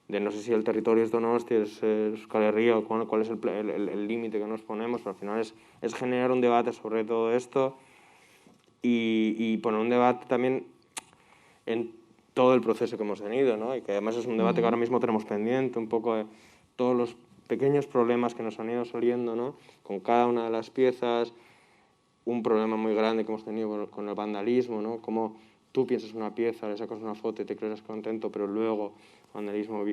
no sé si el territorio es Donosti, es Euskal Herria, o cuál es el límite que nos ponemos, pero al final es generar un debate sobre todo esto y poner un debate también en todo el proceso que hemos tenido, ¿no? Y que además es un debate que ahora mismo tenemos pendiente, un poco de todos los pequeños problemas que nos han ido saliendo, ¿no? Con cada una de las piezas, un problema muy grande que hemos tenido con el vandalismo, ¿no? Como tú piensas una pieza, le sacas una foto y te crees contento, pero luego vandalismo,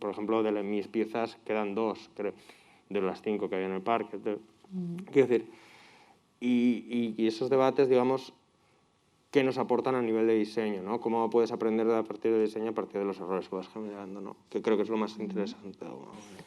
por ejemplo, de mis piezas quedan 2, creo, de las 5 que había en el parque. Quiero decir, y esos debates, digamos, ¿qué nos aportan a nivel de diseño, ¿no? ¿Cómo puedes aprender a partir del diseño, a partir de los errores que vas generando, ¿no? Que creo que es lo más interesante de alguna manera.